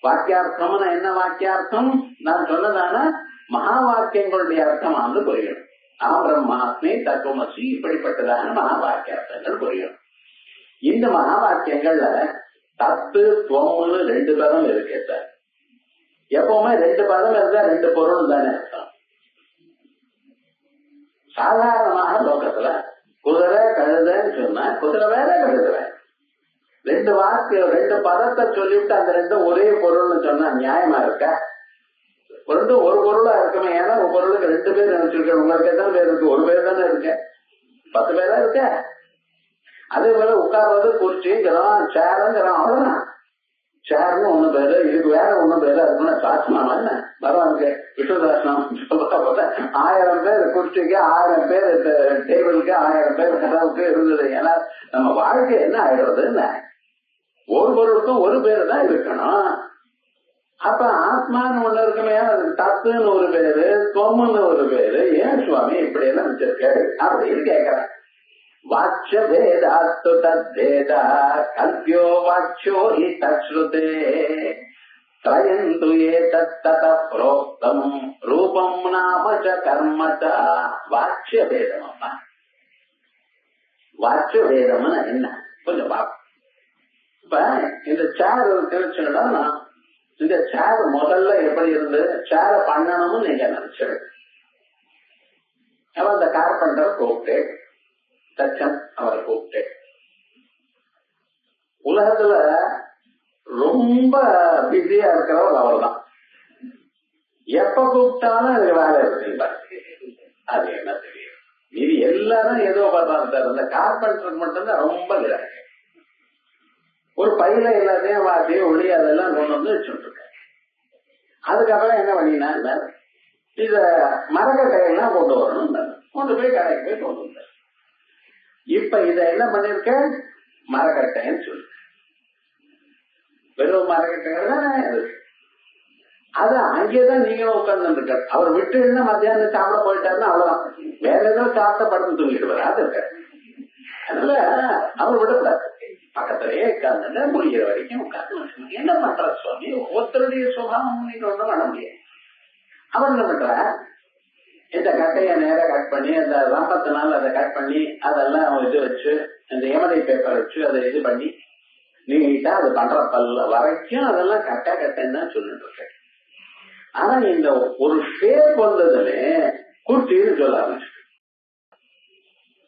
S2: வாக்கியார்த்தம்னா என்ன? வாக்கியார்த்தம் நான் சொன்னதான மகா வாக்கியங்களுடைய அர்த்தமானது புரியணும். அகம் பிரம்மாஸ்மி தத்துவமசி இப்படிப்பட்டதான மகா வாக்கியார்த்தங்கள் புரியணும். இந்த மகா வாக்கியங்கள்ல தத்து துவம்னு 2 பதம் இருக்கு சார். எப்பவுமே 2 பதம் இருந்தா 2 பொருள் தானே அர்த்தம். சாதாரணமாக லோகத்துல குதிரை கழுதைன்னு சொன்னா குதிரை வேற கழுத வேற. 2 வாக்கியம் 2 பதத்தை சொல்லிவிட்டு அந்த 2 ஒரே பொருள்னு சொன்னா நியாயமா இருக்க? ஒரு பொருளா இருக்குமே. ஏன்னா ஒரு பொருளுக்கு 2 பேர் நினைச்சிருக்க. உங்களுக்கு எத்தனை பேர் இருக்கு? ஒரு பேர் தானே இருக்க, 10 பேரா இருக்க. அதே போல உட்கார்றது குறிச்சிங்கிறோம், சேருங்கிறோம், அவ்வளவுதான். சேர்னு 1 பேரு, இதுக்கு வேற 1 பேரு. அதுக்குன்னா சாஸ்திரமா என்ன பரவாயில்ல விஸ்வதாசனம் 1000 பேர் குறிச்சிக்கு, 1000 பேர் டேபிளுக்கு, 1000 பேர் கதவுக்கு இருந்தது. ஏன்னா நம்ம வாழ்க்கை என்ன ஆயிடுறது? ஒரு பொருளுக்கும் 1 பேரு தான் இருக்கணும். அப்ப ஆத்மான்னு ஒண்ணு இருக்குமே, அதுக்கு தத்துன்னு 1 பேரு, தொம்முன்னு 1 பேரு. ஏன் சுவாமி இப்படி எல்லாம் வச்சிருக்க அப்படின்னு கேட்கிறேன். வாட்ச வேதாஸ்து தத்வேதா கல்பியோ வாட்சோ ஹி தச்ருதே த்ரயந்து ஏதத்தத ப்ரோக்தம் ரூபம் நாம ச கர்ம ச. வாட்ச வேதம். அப்பா வாட்ச வேதம்னா என்ன கொஞ்சம் பாப்போம். இப்ப இந்த சேர் தெரிச்சுன்னா, இந்த சேர் முதல்ல எப்படி இருந்து சேர பண்ணணும்னு நீங்க நினைச்சிரு. அவன் அந்த கார்பெண்டர் கூப்பிட்டு, தச்சன் அவரை கூப்பிட்டு, உலகத்துல ரொம்ப பிஸியா இருக்கிறவர் அவர் தான். எப்ப கூப்பிட்டாலும் அதுக்கு வேலை இருக்குங்களா? அது என்ன தெரியும்? இது எல்லாரும் ஏதோ பார்த்தாங்க சார். அந்த கார்பெண்டருக்கு மட்டும்தான் ரொம்ப கிராங்க. ஒரு பையில எல்லாத்தையும் வாசி ஒளி அதெல்லாம் கொண்டு வந்து வச்சுட்டு இருக்க. அதுக்கப்புறம் என்ன பண்ணினா, இத மரக்கட்டையெல்லாம் கொண்டு வரணும், கொண்டு போய் கடைக்கு போய் கொண்டு வந்த. இப்ப இத என்ன பண்ணிருக்க? மரக்கட்டைன்னு சொல்லு. வெறும் மரக்கட்டைகள் தானே இருக்கு. அது அங்கேதான் நீங்களும் உட்கார்ந்து இருக்க. அவர் விட்டு என்ன மத்தியானம் சாப்பிட போயிட்டாருன்னா அவ்வளவுதான். வேற ஏதோ சாப்பிட்ட படுத்து தூங்கிடுவார். அது இருக்க. அதனால அவர் விடக்கூடாது. பக்கத்திலேயே உட்கார்ந்து முடிகிற வரைக்கும் உட்கார்ந்து. என்ன பண்ற சுவாமி? ஒவ்வொருத்தருடைய சுபாவம் நீங்க ஒன்றும் பண்ண முடியாது. அவர் என்ன பண்ற? இந்த கட்டைய நேர கட் பண்ணி, அந்த ரம்பத்தினால அதை கட் பண்ணி, அதெல்லாம் இது வச்சு, இந்த எமனை பேப்பர் வச்சு அதை இது பண்ணி நீட்டா அது பண்ற பல்ல வரைக்கும் அதெல்லாம் கட்டைன்னு தான் சொல்லிட்டு இருக்கேன். ஆனா இந்த ஒரு ஷேப் வந்ததுல குர்த்தின்னு சொல்ல ஆரம்பிச்சு.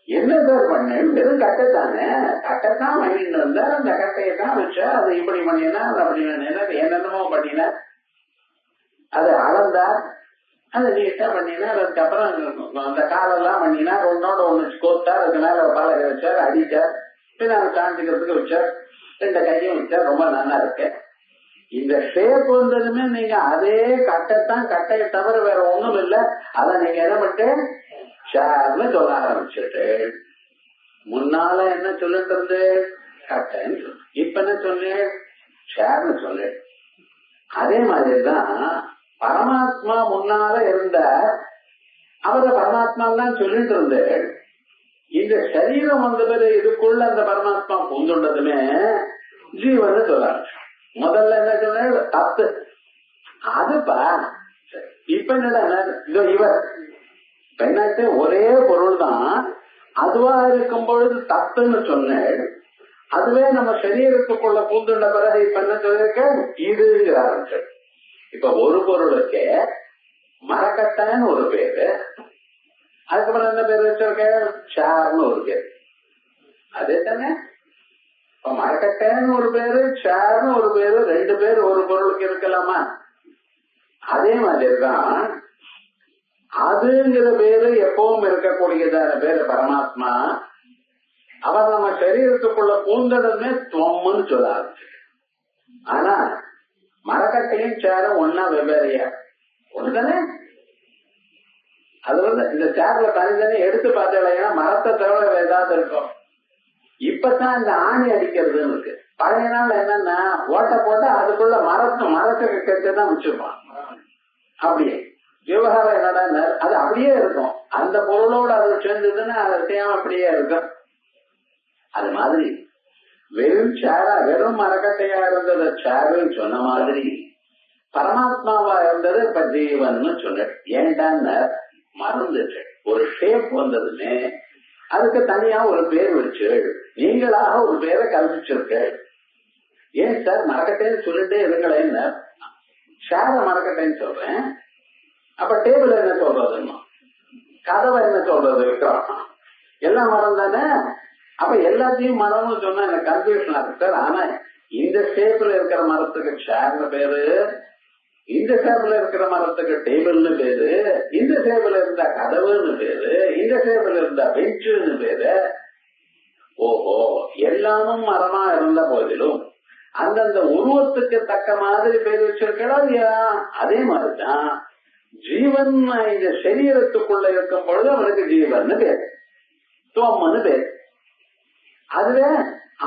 S2: என்ன சார் பண்ண? வெறும் கட்டை தானே, கட்டைத்தான் வாங்கிட்டு வந்தா, அந்த கட்டையை தான் வச்சா, அது இப்படி பண்ணினா, அது அப்படி என்னென்னமோ பண்ணினா, அது அளந்தா, அதை நீட்டா பண்ணினா, அதுக்கப்புறம் அந்த காலெல்லாம் பண்ணினா, ஒன்னோட ஒண்ணு கோத்தா, அதுக்கு மேல பலகை வச்சார், அடிச்சார், பின்ன அதை காஞ்சிக்கிறதுக்கு வச்சார், 2 கையும் வச்சார். ரொம்ப நல்லா இருக்கு. இந்த ஷேப் வந்ததுமே நீங்க அதே கட்டைத்தான், கட்டையை தவிர வேற ஒண்ணும் இல்லை. அத நீங்க என்ன பண்ணிட்டு சேர்னு சொல்ல ஆரம்பிச்சுட்டு முன்னால என்ன சொல்லிட்டு இருந்து கட்டைன்னு சொல்லு, இப்ப என்ன சொன்னேன் சேர்னு சொல்லு. அதே மாதிரிதான் பரமாத்மா முன்னால இருந்த அவரை பரமாத்மா தான் சொல்லிட்டு இருந்து இந்த சரீரம் வந்த பிறகு இதுக்குள்ள அந்த பரமாத்மா பூந்துள்ளதுமே ஜீவன் சொல்ல. முதல்ல என்ன சொன்ன தத்து, அதுப்பா இப்ப என்னடா இவர் பெண்ணாட்டு ஒரே பொருள் தான், அதுவா இருக்கும் பொழுது தத்துன்னு சொன்னேன். அதுவே நம்ம சரீரத்துக்குள்ள பூந்துள்ள பிறகு இப்ப என்ன சொல்லிருக்க இதுங்கிறாரு. இப்ப ஒரு பொருளுக்கு மரக்கட்டைன்னு ஒரு பேரு, அதுக்கப்புறம் என்ன பேர் வச்சிருக்க சேர்னு ஒரு பேரு. அதே தானே இப்ப மரக்கட்டைன்னு ஒரு பேரு, சேர்னு ஒரு பேரு, ரெண்டு பேர் ஒரு பொருளுக்கு இருக்கலாமா? அதே மாதிரிதான் அதுங்கிற பேரு எப்பவும் இருக்கக்கூடியதான பேரு பரமாத்மா. அவர் நம்ம சரீரத்துக்குள்ள பூந்தடமே துவம்னு சொல்லாது. ஆனா மரக்கட்டையும் சேரும் ஒன்னா வெவ்வேறையா ஒண்ணுதானே. அது வந்து இந்த சேர்ல தனித்தனி எடுத்து பார்த்தீங்கன்னா மரத்தை தவிர ஏதாவது இருக்கும். இப்பதான் இந்த ஆணி அடிக்கிறதுன்னு இருக்கு. பழைய நாள் என்னன்னா ஓட்ட போட்டா அதுக்குள்ள மரத்துக்கு கெட்டுதான் வச்சிருப்பான். அப்படியே விவகாரம் என்னடா அது அப்படியே இருக்கும். அந்த பொருளோட அது சேர்ந்ததுன்னா அதை செய்யாம அப்படியே இருக்கும். அது மாதிரி வெறும் சேரா வெறும் மரக்கட்டையா இருந்தது சேருன்னு சொன்ன மாதிரி பரமாத்மாவா இருந்தது இப்ப ஜீவன் சொன்ன. ஏன்டான்னு மறந்துட்டு ஒரு ஷேப் வந்ததுன்னு அதுக்கு தனியா ஒரு பேர் வச்சு நீங்களாக ஒரு பேரை கல்பிச்சிருக்க. ஏன் சார் மரக்கட்டைன்னு சொல்லிட்டே இருங்களேன்னு சேர மரக்கட்டைன்னு சொல்றேன். அப்ப டேபிள் என்ன சொல்றதுன்னா கதவை என்ன சொல்றது விக்ரம் எல்லாம் மரம் தானே. அப்ப எல்லாத்தையும் மரம்னு சொன்னா எனக்கு கன்ஃபியூஷன் ஆகுது சார். ஆனா இந்த ஷேப்ல இருக்கிற மரத்துக்கு சேர்னு பேரு, இந்த ஷேப்ல இருக்கிற மரத்துக்கு டேபிள்னு பேரு, இந்த ஷேப்ல இருந்தா கதவுன்னு பேரு, இந்த ஷேப்ல இருந்தா பெஞ்சுன்னு பேரு. ஓஹோ, எல்லாமும் மரமா இருந்த போதிலும் அந்தந்த உருவத்துக்கு தக்க மாதிரி பேர் வச்சிருக்கா. அதே மாதிரிதான் ஜீவன் இந்த சரீரத்துக்குள்ள இருக்கும் பொழுது அவனுக்கு ஜீவன் பேரு, துவம்னு பேரு. அதுவே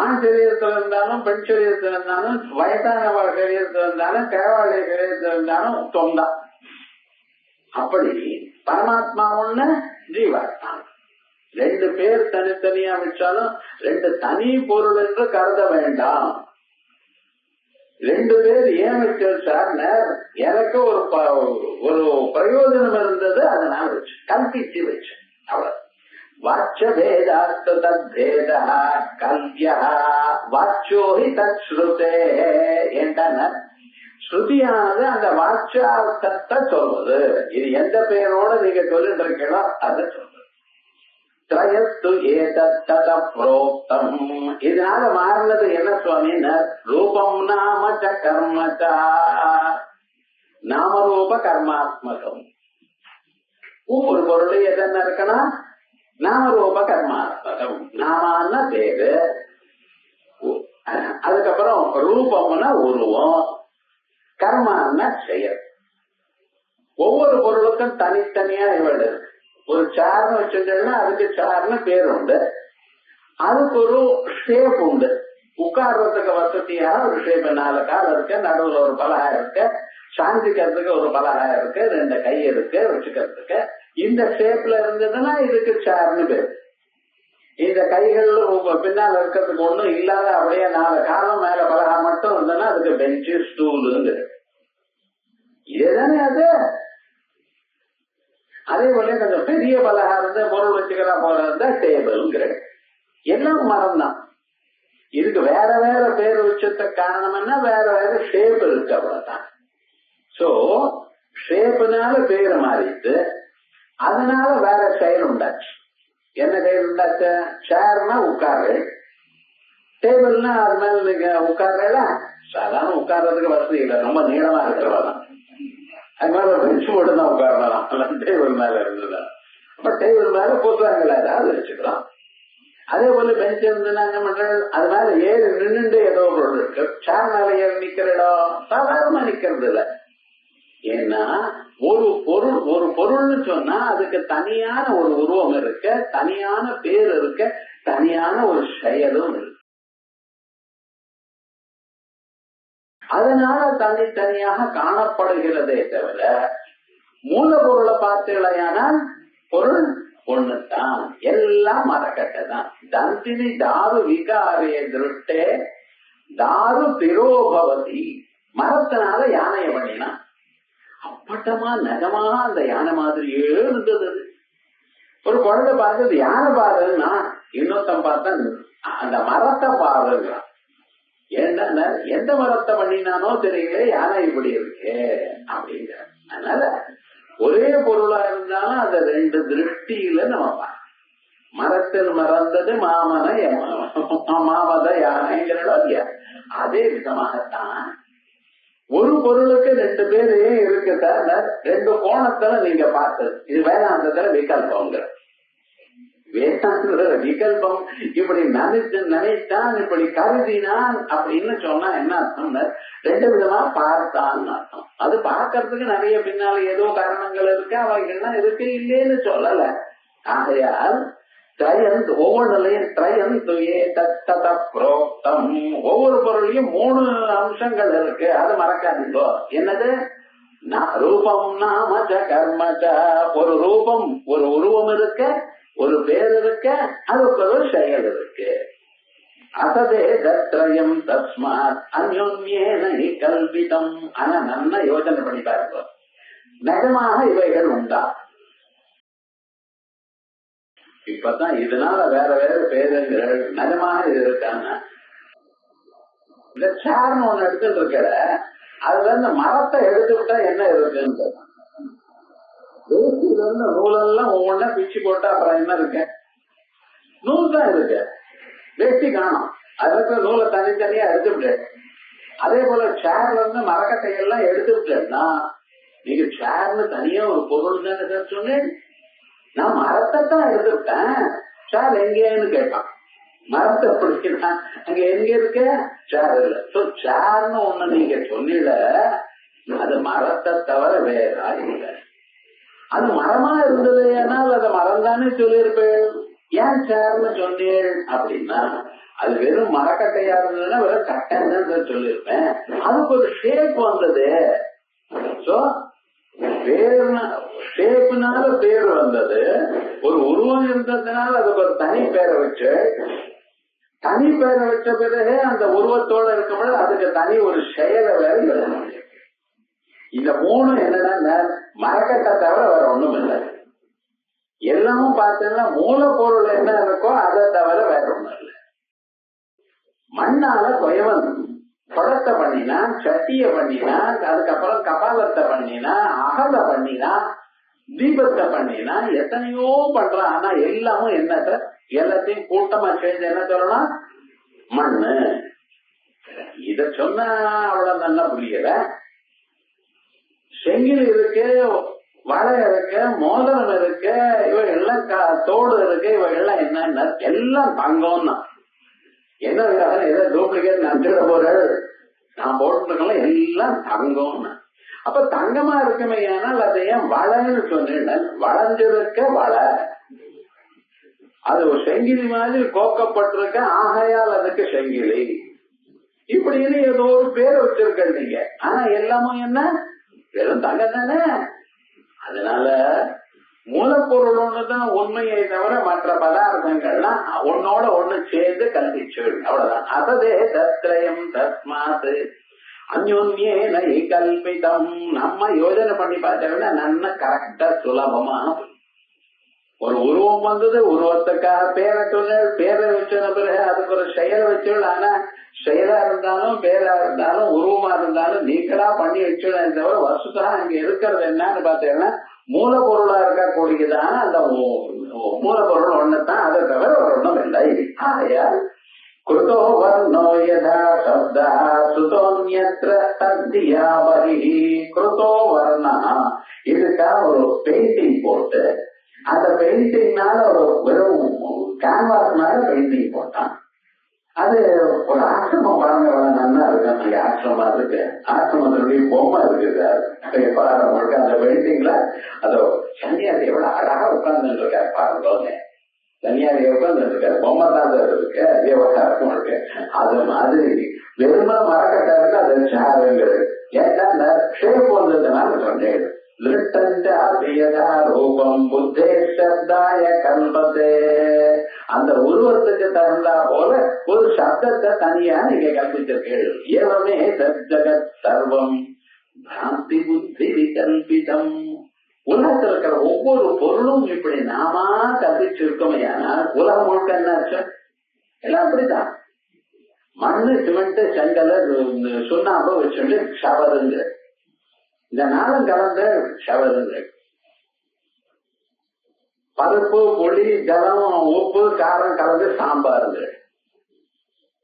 S2: ஆண் சரீரத்தில் இருந்தாலும் பெண் சரீரத்தில் இருந்தாலும் வயசானவாழ் சரீரத்தில் இருந்தாலும் கிழவாழை சரீரத்தில் இருந்தாலும் தொந்தா. அப்படி பரமாத்மா ஒண்ணு ஜீவாத்மா ரெண்டு பேர் தனித்தனியா வச்சாலும் ரெண்டு தனி பொருள் என்று கருத வேண்டாம். ரெண்டு பேர் ஏன் வச்சோம் சார், எனக்கு ஒரு பிரயோஜனம் இருந்தது அதனால வச்சு கல்பிச்சு வச்சேன் அவ்வளவு. வாச்சபேதாஸ்து தத்பேதா கல்யா வாச்சோஹி தத் ஸ்ருதே. ஏன்டான ஸ்ருதியானது அந்த வாச்சார்த்தத்தை சொல்வது. இது எந்த பெயரோட நீங்க சொல்லிட்டு இருக்கீங்களோ அதை சொல்றது. திரயஸ்து ஏதத்தத புரோக்தம். இதனால மாறினது என்ன சுவாமின்னு ரூபம் நாமச்ச கர்மச்சா. நாமரூப கர்மாத்மகம். ஒவ்வொரு பொருளும் எதென்ன இருக்கணும் நாமரூப கர்மாத்மகம். நாமன்னா பேரு, அதுக்கப்புறம் ரூபம்னா உருவம், கர்மான்னா செயல். ஒவ்வொரு பொருளுக்கும் தனித்தனியா இவள் இருக்கு. ஒரு சார்னு வச்சுட்டேன்னா அதுக்கு சார்னு பேர் உண்டு, அதுக்கு ஒரு ஷேப் உண்டு. உட்கார்றதுக்கு வசதியாக ஒரு ஷேப், 4 கால் இருக்கு, நடுவுல ஒரு பலகா இருக்கு, சாந்திக்கிறதுக்கு ஒரு பலகா இருக்கு, 2 கை இருக்கு வச்சுக்கிறதுக்கு. இந்த ஷேப்ல இருந்ததுன்னா இதுக்கு சேர்னு பேர். இந்த கைகள் பின்னால் இருக்கிறதுக்கு ஒண்ணும் இல்லாத அப்படியே 4 காலம் மேல பலகா மட்டும் இருந்ததுன்னா அதுக்கு பெஞ்சு ஸ்டூலுங்க. இதுதானே அது. அதே போல கொஞ்சம் பெரிய பலகா இருந்து பொருள் வச்சுக்கலாம் போல இருந்தா டேபிள்ங்கிற. எல்லாம் மரம் தான். இதுக்கு வேற வேற பேர் வச்சதுக்கு காரணம் என்ன, வேற வேற ஷேப் இருக்கு அவ்வளவுதான். சோ ஷேப்புனால பேரு மாறிட்டு அதனால வேற செயல் உண்டாச்சு. என்ன செயல் உண்டாச்சு? சேர்னா உட்காரு, டேபிள்னா அது மேல நீங்க உட்கார்றல. சாதாரண உட்கார்றதுக்கு வசதி இல்லை, ரொம்ப நீளமா இருக்கிறவதான். அது மேல பெஞ்சு போட்டு தான் உட்காரலாம், டேபிள் மேல இருந்ததுதான். அப்ப டேபிள் மேல புத்தகங்கள் ஏதாவது வச்சுக்கலாம். அதே போல பெஞ்ச் இருந்துன்னா என்ன பண்றது, அது மேல ஏறி நின்றுட்டு ஏதோ பொருள் இருக்கு. சேர் மேல ஏறி நிக்கிற இடம் சாதாரணமா நிக்கிறது இல்ல. ஏன்னா ஒரு பொருள்னு சொன்னா அதுக்கு தனியான ஒரு உருவம் இருக்கு, தனியான பேர் இருக்கு, தனியான ஒரு செயலும் இருக்கு. அதனால தனித்தனியாக காணப்படுகிறதே தவிர மூலப்பொருளை பார்த்தீங்களேயானால் பொருள் ஒண்ணுதான், எல்லாம் மரக்கட்டைதான். தந்தினி தாரு விகாரிய திருட்டே தாரு திரோபவதி. மரத்தினால யானையை பண்ணினா அப்பட்டமா நகமாக அந்த யானை மாதிரியே இருந்தது. ஒரு குழந்தை பார்த்தது யானை பாருன்னா இன்னொருத்தன் பார்த்தா அந்த மரத்தை பாருங்கிறான். ஏன்னா எந்த மரத்தை பண்ணினானோ தெரியல, யானை இப்படி இருக்கு அப்படிங்கிற. அதனால ஒரே பொருளா இருந்தாலும் அதை ரெண்டு திருஷ்டியில நம்ம பார்க்கணும். மரத்தில் மறந்தது மாமத யானைங்கிறோம் இல்லையா, அதே விதமாகத்தான் ஒரு பொருளுக்கு ரெண்டு பேரு இருக்கு சார். ரெண்டு கோணத்துல நீங்க பார்த்தது இது வேதாந்தத்துல விகல்பங்கிற. வேதாந்த விகல்பம் இப்படி நினைத்தான், இப்படி கருதினான் அப்படின்னு சொன்னா என்ன அர்த்தம், ரெண்டு விதமா பார்த்தான்னு அர்த்தம். அது பார்க்கறதுக்கு நிறைய பின்னால ஏதோ காரணங்கள் இருக்கு, அவைகள்லாம் இருக்கு, இல்லேன்னு சொல்லல. ஆகையால் ஒவ்வொன்றுலையும் ஒவ்வொரு பொருளையும் மூணு அம்சங்கள் இருக்கு, அது மறக்காதீங்கோ. என்னது, ரூபம் நாமச்ச கர்மச்ச. ஒரு ரூபம் ஒரு உருவம் இருக்கு, ஒரு பேர் இருக்கு, அதுக்கு ஒரு செயல் இருக்கு. அசதே தத்ரயம் தஸ்மாத் அந்யோன்யேன கல்பிதம். ஆனா நல்லா யோசனை பண்ணி பாருங்க, நிஜமாக இவைகள் உண்டா? இப்பதான் இதனால வேற வேற பேருங்கள் நிஜமாக இது இருக்காங்க. இந்த சேர்னு ஒண்ணு எடுத்துட்டு இருக்கிற, அதுல இருந்து மரத்தை எடுத்துக்கிட்டா என்ன இருக்குன்னு வேஷ்டியில இருந்து நூலெல்லாம் ஒவ்வொன்னா பிச்சு போட்டா அப்புறம் என்ன இருக்கு, நூல் தான் இருக்கு, வேஷ்டி காணும். அதுல இருக்கிற நூலை தனித்தனியா எடுத்துவிட்டு, அதே போல சேர்ல இருந்து மரக்கட்டையெல்லாம் எடுத்துவிட்டேன்னா நீங்க சேர்னு தனியா ஒரு பொருள் தானே சார் சொன்னேன். நான் மரத்தை தான் எடுத்துக்கிட்டேன், சார் எங்கேன்னு கேட்பான். மரத்தை பிடிக்கிறா அங்க எங்க இருக்க, சேர் இல்ல. சேர்னு ஒண்ணு நீங்க சொன்னில, அது மரத்தை தவிர வேற இல்லை. அது மரமா இருந்தது, ஏன்னால் அதை மரம் தானே சொல்லியிருப்பேன். ஏன் சேர்னு சொன்னீள் அப்படின்னா, அது வெறும் மரக்கட்டையா இருந்ததுன்னா வெறும் கட்டைன்னு தான் சொல்லியிருப்பேன். அதுக்கு ஒரு ஷேப் வந்தது. சோ ஷேப்னால பேர் வந்தது, ஒரு உருவம் இருந்ததுனால அதுக்கு ஒரு தனி பேரை வச்சு, தனி பேரை வச்ச பிறகு அந்த உருவத்தோட இருக்கும்போது அதுக்கு தனி ஒரு செயலை வேற எழுதணும். இந்த மூணு என்னன்னா மரக்கட்டை தவிர வேற ஒண்ணும் இல்லை. எல்லாமும் பார்த்தீங்கன்னா மூலப்பொருள் என்ன இருக்கோ அதை தவிர வேற ஒண்ணும் இல்லை. மண்ணால கொயவன் குடத்தை பண்ணினா, சட்டிய பண்ணினா, அதுக்கப்புறம் கபாலத்தை பண்ணினா, அகலை பண்ணினா, தீபத்தை பண்ணினா, எத்தனையோ பண்றான். ஆனா எல்லாமும் என்ன சார், எல்லாத்தையும் கூட்டமா சேர்ந்து என்ன சொல்லலாம், மண்ணு. இத சொன்னா அவ்வளவு நல்லா புரியல. செங்கில் இருக்கு, வலை இருக்கு, மோதிரம் இருக்கு, இவை எல்லாம் தோடு இருக்கு, இவை எல்லாம் என்ன, எல்லாம் தங்கம் தான். என்ன ஏதோ டூப்ளிகேட் நம்பிட போறாள், நான் போட்டுருக்கலாம் எல்லாம் தங்கம். அப்ப தங்கமா இருக்குமே, ஆனால் அதை ஏன் வளைன்னு சொன்னேன், வளைஞ்சிருக்க வளை, அது ஒரு செங்கிலி மாதிரி கோக்கப்பட்டிருக்க, ஆகையால் அதுக்கு செங்கிலி இப்படின்னு ஏதோ ஒரு பேரை வச்சிருக்க நீங்க. ஆனா எல்லாமும் என்ன, வெறும் தங்கம் தானே. அதனால மூலப்பொருள் ஒண்ணுதான் உண்மையை தவிர மற்ற பதார்த்தங்கள்லாம் ஒன்னோட ஒண்ணு சேர்ந்து கல்விச்சு, அவ்வளவுதான். அததே தத்ரயம் தஸ்மாத் அந்யோன்யேன கல்பிதம். நம்ம யோஜனை பண்ணி பார்த்தோம்னா நல்லா கரெக்டா சுலபமா ஒரு உருவம் வந்தது, உருவத்துக்காக பேரை சொன்ன, பேரை வச்ச பிறகு அதுக்கு ஒரு செயல் வச்சோம். ஆனா செயலா இருந்தாலும் பேரா இருந்தாலும் உருவமா இருந்தாலும் நீங்களா பண்ணி வச்சோம் தவிர வசுதா அங்க இருக்கிறது என்னன்னு பார்த்தீங்கன்னா மூலப்பொருளா இருக்கக்கூடியதான அந்த மூலப்பொருள் ஒண்ணுதான், அதை தவிர ஒரு ஒண்ணும் இல்லை. ஆகையால் கிருதோ வர்ணோ யதா சப்தா சுதோன்யத்ர தத்தியா பரிஹி. கிருதோ வர்ணா, இதுக்காக ஒரு பெயிண்டிங் போட்டு அந்த பெயிண்டிங்னால ஒரு வெறும் கேன்வாஸ் மேல பெயிண்டிங் போட்டான். அது ஒரு ஆசிரமம் பாருங்க, நல்லா இருக்கு. அங்க ஆசிரமா இருக்கு, ஆசிரமத்தினுடைய பொம்மை இருக்குது. பாருங்க அந்த பெயிண்டிங்ல அதோ சன்னியாசி எவ்வளவு அழகா உட்கார்ந்து இருக்காரு பாருங்க. சன்னியாசி உட்கார்ந்து இருக்காரு, பொம்மை தான் இருக்கு, விவகாரம் இருக்கு. அது மாதிரி வெறும மரக்கட்டாருக்கு அது சாருங்கிறது. ஏன்னா அந்த ஷேப் வந்ததுனால சொன்னேன். ரூபம் புத்தே சப்தாய கல்பத்தே, அந்த உருவத்துக்கு தகுந்தா போல ஒரு சப்தத்தை தனியா நீங்க கல்பிச்சிருக்கீர்கள். ஏவமே ஜகத் சர்வம் பிராந்தி புத்தி விகல்பிதம். உலகத்தில் இருக்கிற ஒவ்வொரு பொருளும் இப்படி நாம கல்பிச்சிருக்கோமே. ஆனால் உலகம் முழுக்க என்னாச்சு? எல்லாம் அப்படிதான். மண்ணு, சிமெண்ட், செங்கல், சுண்ணாம்பு வச்சுட்டு ஷவருங்க, இந்த நாளும் கலந்த ஷவருங்க. பருப்பு, புளி, ஜலம், உப்பு, காரம் கலந்து சாம்பாருங்க.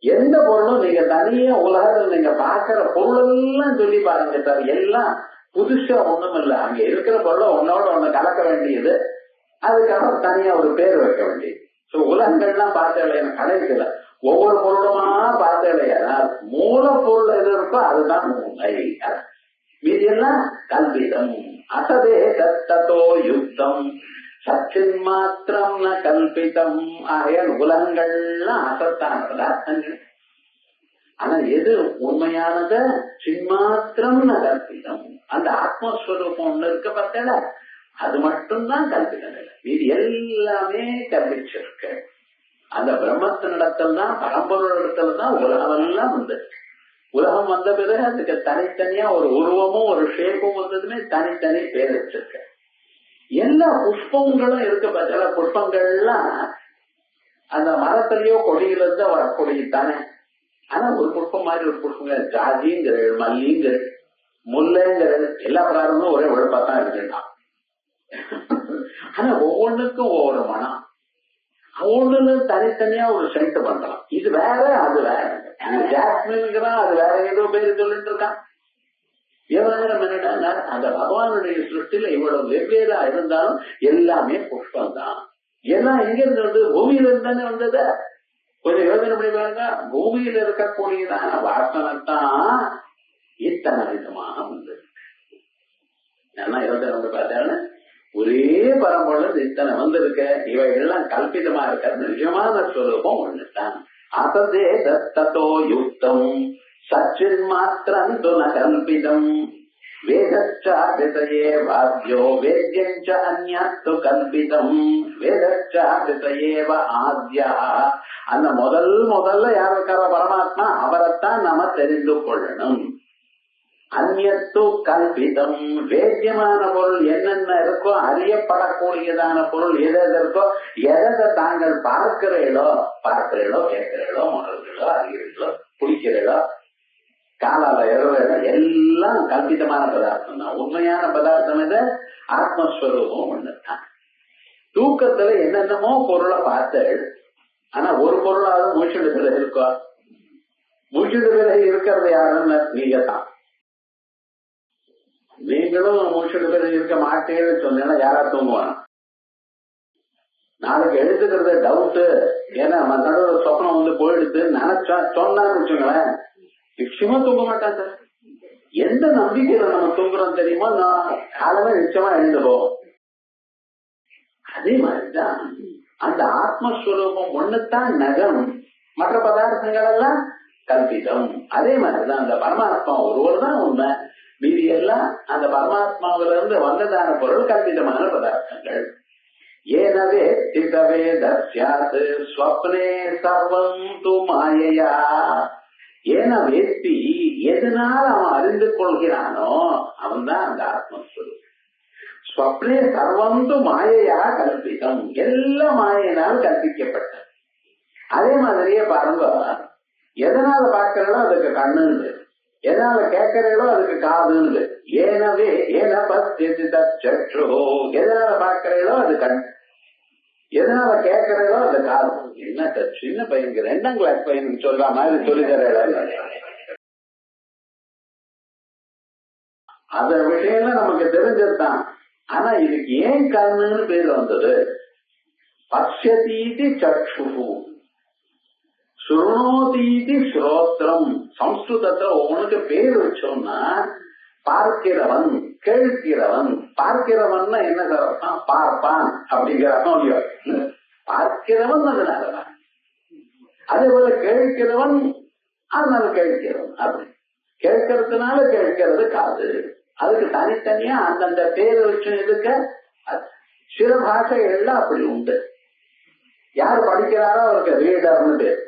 S2: எந்த பொருளும் நீங்க தனியா உலகத்தில் நீங்க பாக்குற பொருள் எல்லாம் சொல்லி பாருங்க சார், எல்லாம் புதுசா ஒண்ணும் இல்லை. அங்க இருக்கிற பொருளை ஒன்னோட ஒண்ணு கலக்க வேண்டியது, அதுக்காக தனியா ஒரு பேர் வைக்க வேண்டியது. உலகங்கள்லாம் பார்த்த கடைசியில ஒவ்வொரு பொருளுமா பார்த்தேனால் மூலப்பொருள் எது இருக்கோ அதுதான் உண்மை. மீதி எல்லாம் கல்பிதம். அசதே தத்தோ யுக்தம் சச்சின் மாத்திரம் ந கல்பிதம். ஆகையால் உலகங்கள்லாம் அசத்தானது அர்த்தங்கள். ஆனா எது உண்மையானத சின்மாத்திரம் ந கல்பிதம். அந்த ஆத்மஸ்வரூபம் ஒண்ணு இருக்க பார்த்தல, அது மட்டும்தான் கல்பிதம் இல்லை. மீதி எல்லாமே கல்பிச்சிருக்கு. அந்த பிரம்மத்தினிடத்தில் தான், பரம்பொருள் இடத்துல தான் உலகம் எல்லாம் வந்தது. உலகம் வந்த பிறகு அதுக்கு தனித்தனியா ஒரு உருவமும் ஒரு ஷேப்பும் வந்ததுமே தனித்தனி பேர் வச்சிருக்க. எல்லா புஷ்பங்களும் இருக்க பார்த்தா, புஷ்பங்கள்லாம் அந்த மரத்திலேயோ கொடியில இருந்து வரக்கூடிய தானே. ஆனா ஒரு புஷ்பம் மாதிரி ஒரு புஷ்பங்கள் ஜாதிங்கிற, மல்லிங்கிற, முல்லைங்கிற, எல்லா பிராரமும் ஒரே உழைப்பாத்தான் இருக்குன்னா. ஆனா ஒவ்வொன்றுக்கும் ஒவ்வொரு மனம், ஒவ்வொன்னு தனித்தனியா ஒரு சென்ட் பண்றான். இது வேற, அது வேற. ஜாஸ்மின்ங்கிறான், அது வேற ஏதோ பேரு சொல்லிட்டு இருக்கான். விவகாரம் என்னன்னா, அந்த பகவானுடைய சிருஷ்டில இவ்வளவு வெவ்வேறா இருந்தாலும் எல்லாமே புஷ்பம் தான். எல்லாம் எங்க இருந்து வந்து? பூமியில இருந்தானே வந்தது. கொஞ்சம் யோசனை பண்ணி பாருங்க. பூமியில இருக்கக்கூடியதான வாசனைத்தான் இத்தனை விதமாக வந்தது. நான் யோசனை பண்ணி பார்த்தேன்னா, ஒரே பரம்பொருள் இத்தனை வந்திருக்க, இவைகள்லாம் கல்பிதமா இருக்கிறது. நிஜமான ஸ்வரூபம் ஒண்ணுதான். அசதே தத்தோ யுக்தம் சச்சின் மாத்திரம் துன கல்பிதம். வேதச்சாபிதயே வாத்யோ வேத்யஞ்ச அந்யத்து கல்பிதம். வேதச்சாபிதயேவ ஆத்யா. அந்த முதல்ல யார் இருக்கிற பரமாத்மா, அவரைத்தான் நாம தெரிந்து கொள்ளணும். அந்யத்து கல்பிதம். வேத்தியமான பொருள் என்னென்ன இருக்கோ, அறியப்படக்கூடியதான பொருள் எது இருக்கோ, எதை தாங்கள் பார்க்கிறீர்களோ, கேட்கிறீர்களோ, உணர்கிறீர்களோ, அறிகிறீர்களோ, குடிக்கிறீர்களோ, காலால எழுதுறீங்களோ, எல்லாம் கல்பிதமான பதார்த்தம் தான். உண்மையான பதார்த்தம் எது? ஆத்மஸ்வரூபம் ஒண்ணுதான். தூக்கத்துல என்னென்னமோ பொருளை பார்த்து, ஆனா ஒரு பொருளாவது மூச்சுடு பிறகு இருக்கோ? மூச்சுடு பிறகு இருக்கிறது யாருன்னு நீங்க தான். நீங்களும் மூச்சுடு பிறகு இருக்க மாட்டேன்னு சொன்னீங்கன்னா யாரா தூங்குவாங்க? நாளைக்கு எழுதுக்கிறது டவுட்டு. ஏன்னா நடுவில் சொப்னம் வந்து போயிடுது நினைச்சா சொன்னான்னு வச்சுங்களேன், நிச்சயமா தூங்க மாட்டான் சார். எந்த நம்பிக்கையில நம்ம தூங்குறோம் தெரியுமா? நான் காலமே நிச்சயமா எழுந்துவோம். அதே மாதிரிதான் அந்த ஆத்மஸ்வரூபம் ஒண்ணுதான் நகம், மற்ற பதார்த்தங்கள் எல்லாம் கல்பிதம். அதே மாதிரிதான் அந்த பரமாத்மா ஒருவர் தான் உண்மை, மீதி எல்லாம் அந்த பரமாத்மாவில இருந்து வந்ததான பொருள் கல்பிதமான பதார்த்தங்கள். ஏனவே சித்தவே தஸ்யாத் ஸ்வப்னே சர்வம் து மாயையா. ஏன வேத்தி, எதனால் அவன் அறிந்து கொள்கிறானோ அவன் தான் அந்த ஆத்மஸ்வரூபம். ஸ்வப்னே சர்வம் து மாயையா கல்பிதம். எல்லா மாயினால் கற்பிக்கப்பட்டது. அதே மாதிரியே பாருங்க, எதனால பார்க்கிறதோ அதுக்கு கண்ணுன்னு, எதனால கேட்கிறீங்களோ அதுக்கு காதுன்னு. ஏனவே ஏன பஸ்திதோ, எதனால பார்க்கிறீங்களோ அது கண், எதனால கேட்கிறீங்களோ அது காது. என்ன சின்ன பையனுக்கு 2ஆம் கிளாஸ் பையனுக்கு சொல்ற மாதிரி சொல்லி தர அந்த விஷயம்லாம் நமக்கு தெரிஞ்சதுதான். ஆனா இதுக்கு ஏன் கண்ணுன்னு பேர் வந்தது? பஷ்யதீதி சக்ஷுஹு, சுருணோதீதி ஸ்ரோத்ரம். சம்ஸ்கிருதத்துல ஒவ்வொன்றுக்கு பேர் வச்சோம்னா பார்க்கிறவன், கேட்கிறவன். பார்க்கிறவன் என்ன சொல்றான்? பார்ப்பான் அப்படிங்கிற அர்த்தம். பார்க்கிறவன் அதனாலதான். அதே போல கேட்கிறவன் அதனால கேட்கிறவன். அப்படி கேட்கறதுனால கேட்கிறது காது. அதுக்கு தனித்தனியா அந்தந்த பேர் வச்சு இருக்க. சில பாஷைகள்ல அப்படி உண்டு. யார் படிக்கிறாரோ அவருக்கு ரீடர்னு பேர்.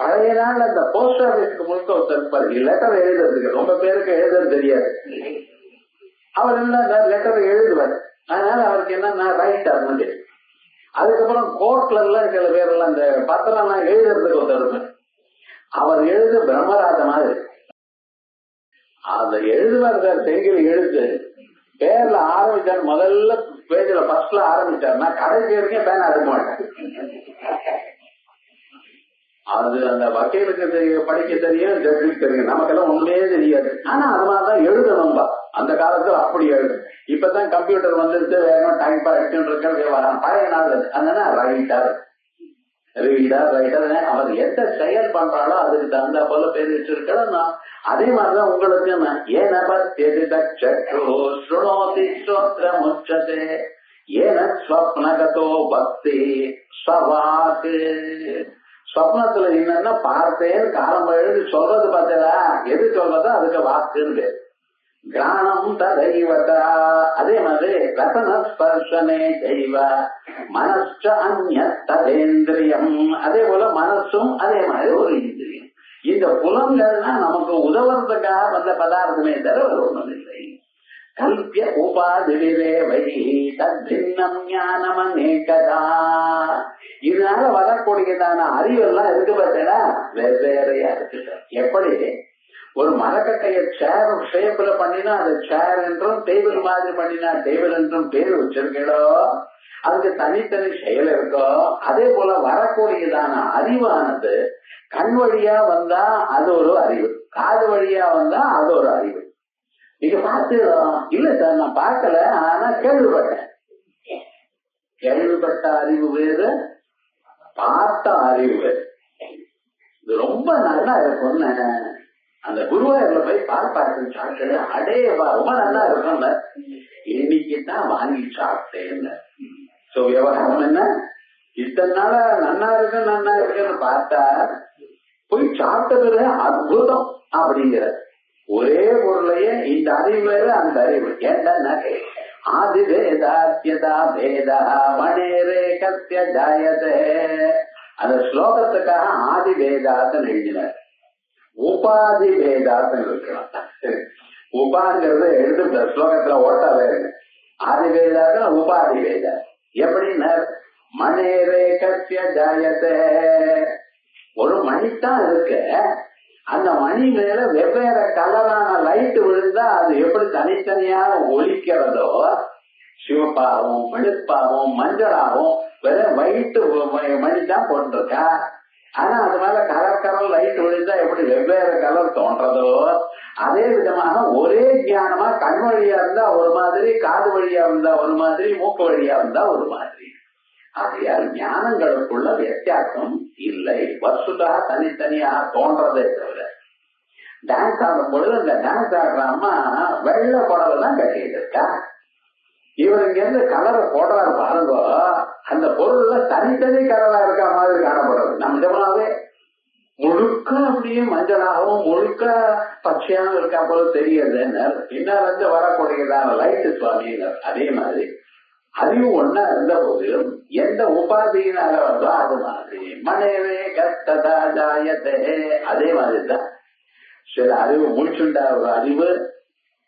S2: பழைய நாள் அந்த போஸ்ட் ஆபீஸ்க்கு முழுக்க ஒருத்தர் லெட்டர் எழுதுறதுக்கு ரொம்ப பேருக்கு எழுதுறது தெரியாது. அவர் என்ன லெட்டர் எழுதுவார். அதனால அவருக்கு என்ன ரைட்டர்னு பேர். அதுக்கப்புறம் கோர்ட்ல எல்லாம் சில பேர் எல்லாம் இந்த பத்திரம் எல்லாம் எழுதுறதுக்கு ஒருத்தர். அவர் எழுது பிரம்மராஜ மாதிரி அதை எழுதுவார் சார். செங்கில் எழுத்து பேர்ல ஆரம்பிச்சார். முதல்ல பேஜ்ல ஃபர்ஸ்ட்ல ஆரம்பிச்சாருன்னா கடைசி வரைக்கும் பேனா எடுக்க மாட்டேன். அது அந்த வக்கீலுக்கு தெரியும், படிக்க தெரியும், ஜட்ஜுக்கு தெரியும். நமக்கெல்லாம் ஒண்ணுமே தெரியாது. ஆனா அது மாதிரிதான் எழுதணும்பா. அந்த காலத்துல அப்படி எழுது. இப்பதான் கம்ப்யூட்டர் வந்துட்டு வேணும் டைப் அடிச்சுட்டு இருக்க பழைய நாள். அதனால ரைட்டர், ரீடர், ரைட்டர். அவர் எந்த செயல் பண்றாலோ அதுக்கு தகுந்த போல பேர் வச்சிருக்கா. அதே மாதிரிதான் உங்களுக்கு ஏன முச்சதே ஏன ஸ்வப்னகதோ பக்தி ஸ்வவாக்கு. ஸ்வப்னத்துல என்னன்னா பார்த்தேன்னு காலம் எழுதி சொல்றது பார்த்தா எது சொல்றதோ அதுக்கு வாக்குன்னு பேர். கிராணம் ததைவதா. அதே மாதிரி ரசன ஸ்பர்ஷனே தெய்வ மனச அந்நிய ததேந்திரியம். அதே போல மனசும் அதே மாதிரி ஒரு இந்திரியம். இந்த புலங்கள்னா நமக்கு உதவுறதுக்காக வந்த பதார்த்தமே தவிர ஒன்றும் இல்லை. கல்பிய உபாதிரே வை தத்தின்னம் ஞானம் அநேகதா. இதனால வரக்கூடியதான அறிவெல்லாம் இருக்கு பார்த்தா வெவ்வேறையா இருக்கு. எப்படி ஒரு மரக்கட்டைய சேர் ஷேப்ல பண்ணினா அது சேர் என்றும், டேபிள் மாதிரி பண்ணினா டேபிள் என்றும் பேர் வச்சிருக்கோ, அதுக்கு தனித்தனி செயல் இருக்கோ. அதே போல வரக்கூடியதான அறிவானது கண் வழியா வந்தா அது ஒரு அறிவு, காது வழியா வந்தா அது ஒரு அறிவு. நீங்க பார்த்து இல்ல சார் நான் பார்க்கல, ஆனா கேள்விப்பட்டேன். கேள்விப்பட்ட அறிவு வேறு, பார்த்த அறிவு வேறு. இது ரொம்ப நல்லா இருக்கும்னு அந்த குருவாயூர்ல போய் பார்ப்பாரு சாப்பிட்டு அடேவா ரொம்ப நல்லா இருக்கும். இன்னைக்குதான் வாங்கி சாப்பிட்டேன். சோ விவகாரம் என்ன, இத்தனை நாள நன்னா இருக்குன்னு பார்த்தா போய் சாப்பிட்டது அற்புதம் அப்படிங்கிற ஒரே பொருளையே இந்த அறிவு வேறு அந்த அறிவு. ஏன்டா ஆதி வேதாத்யதா வேதா மணேரே கத்திய ஜாயதே. அந்த ஸ்லோகத்துக்காக ஆதி வேதாத்தன் எழுதினார். உபாதி வேதாத்தன் இருக்கலாம். உபாங்கிறது எழுது ஸ்லோகத்துல ஓட்டாவே இருக்கு. ஆதி வேதாத்தன் உபாதி வேதா. எப்படின்னா மணேரே கத்திய ஜாயதே. ஒரு மணித்தான் இருக்கு. அந்த மணி மேல வெவ்வேறு கலரான லைட் விழுந்தா அது எப்படி தனித்தனியா ஒலிக்கிறதோ, சிவப்பாகவும் வெளுப்பாகவும் மஞ்சளாகவும் வெறும் வயிற்று மணிதான் போட்டிருக்கா. ஆனா அது மேல கலர் கலர் லைட் விழுந்தா எப்படி வெவ்வேறு கலர் தோன்றதோ, அதே விதமாக ஒரே ஞானமா கண் வழியா இருந்தா ஒரு மாதிரி, காது வழியா இருந்தா ஒரு மாதிரி, மூக்கு வழியா இருந்தா ஒரு மாதிரி. ஆகையால் ஞானங்களுக்குள்ள வித்தியாசம் இல்லை. வசுதா தனித்தனியாக தோன்றதே தவிர. டான்ஸ் ஆடும் பொழுது அந்த டான்ஸ் ஆடுற அம்மா வெள்ளை புடவை தான் கட்டிட்டு இருக்கா. இவர் இங்க இருந்து கலரை போடுறாரு பாருங்க, அந்த பொருள்ல தனித்தனி கலரா இருக்க மாதிரி காணப்படுறது. நம்மளாவே முழுக்க அப்படியே மஞ்சளாகவும் முழுக்க பச்சையாகவும் இருக்கா போல தெரியுது. பின்னால் வந்து வரக்கூடியதான லைட்டு சுவாமியினர். அதே மாதிரி அறிவு ஒன்னா இருந்த போதிலும் எந்த உபாதியினால வந்தோ அது மாதிரி மனேவே கத்ததா ஜாயதே. அதே மாதிரிதான் சில அறிவு முழிச்சுண்டா ஒரு அறிவு,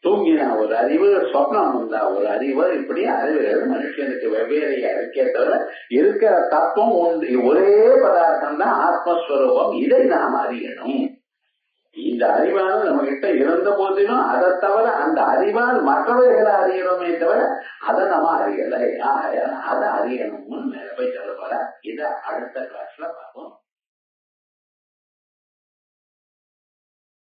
S2: தூங்கினா ஒரு அறிவு, சொப்னம் வந்தா ஒரு அறிவு. இப்படி அறிவுகள் மனுஷனுக்கு வெவ்வேறையா இருக்கே தவிர இருக்கிற தத்துவம் ஒன்று, ஒரே பதார்த்தம் தான் ஆத்மஸ்வரூபம். இதை நாம் அறியணும். இந்த அறிவால் நம்ம கிட்ட இருந்த போதிலும் அதை தவிர அந்த அறிவால் மற்றவர்களை அறியணுமே தவிர அதை நம்ம அறியலை. அதை அறியணும்னு மேல போய் சொல்ல போற. இதை அடுத்த கிளாஸ்ல பார்ப்போம்.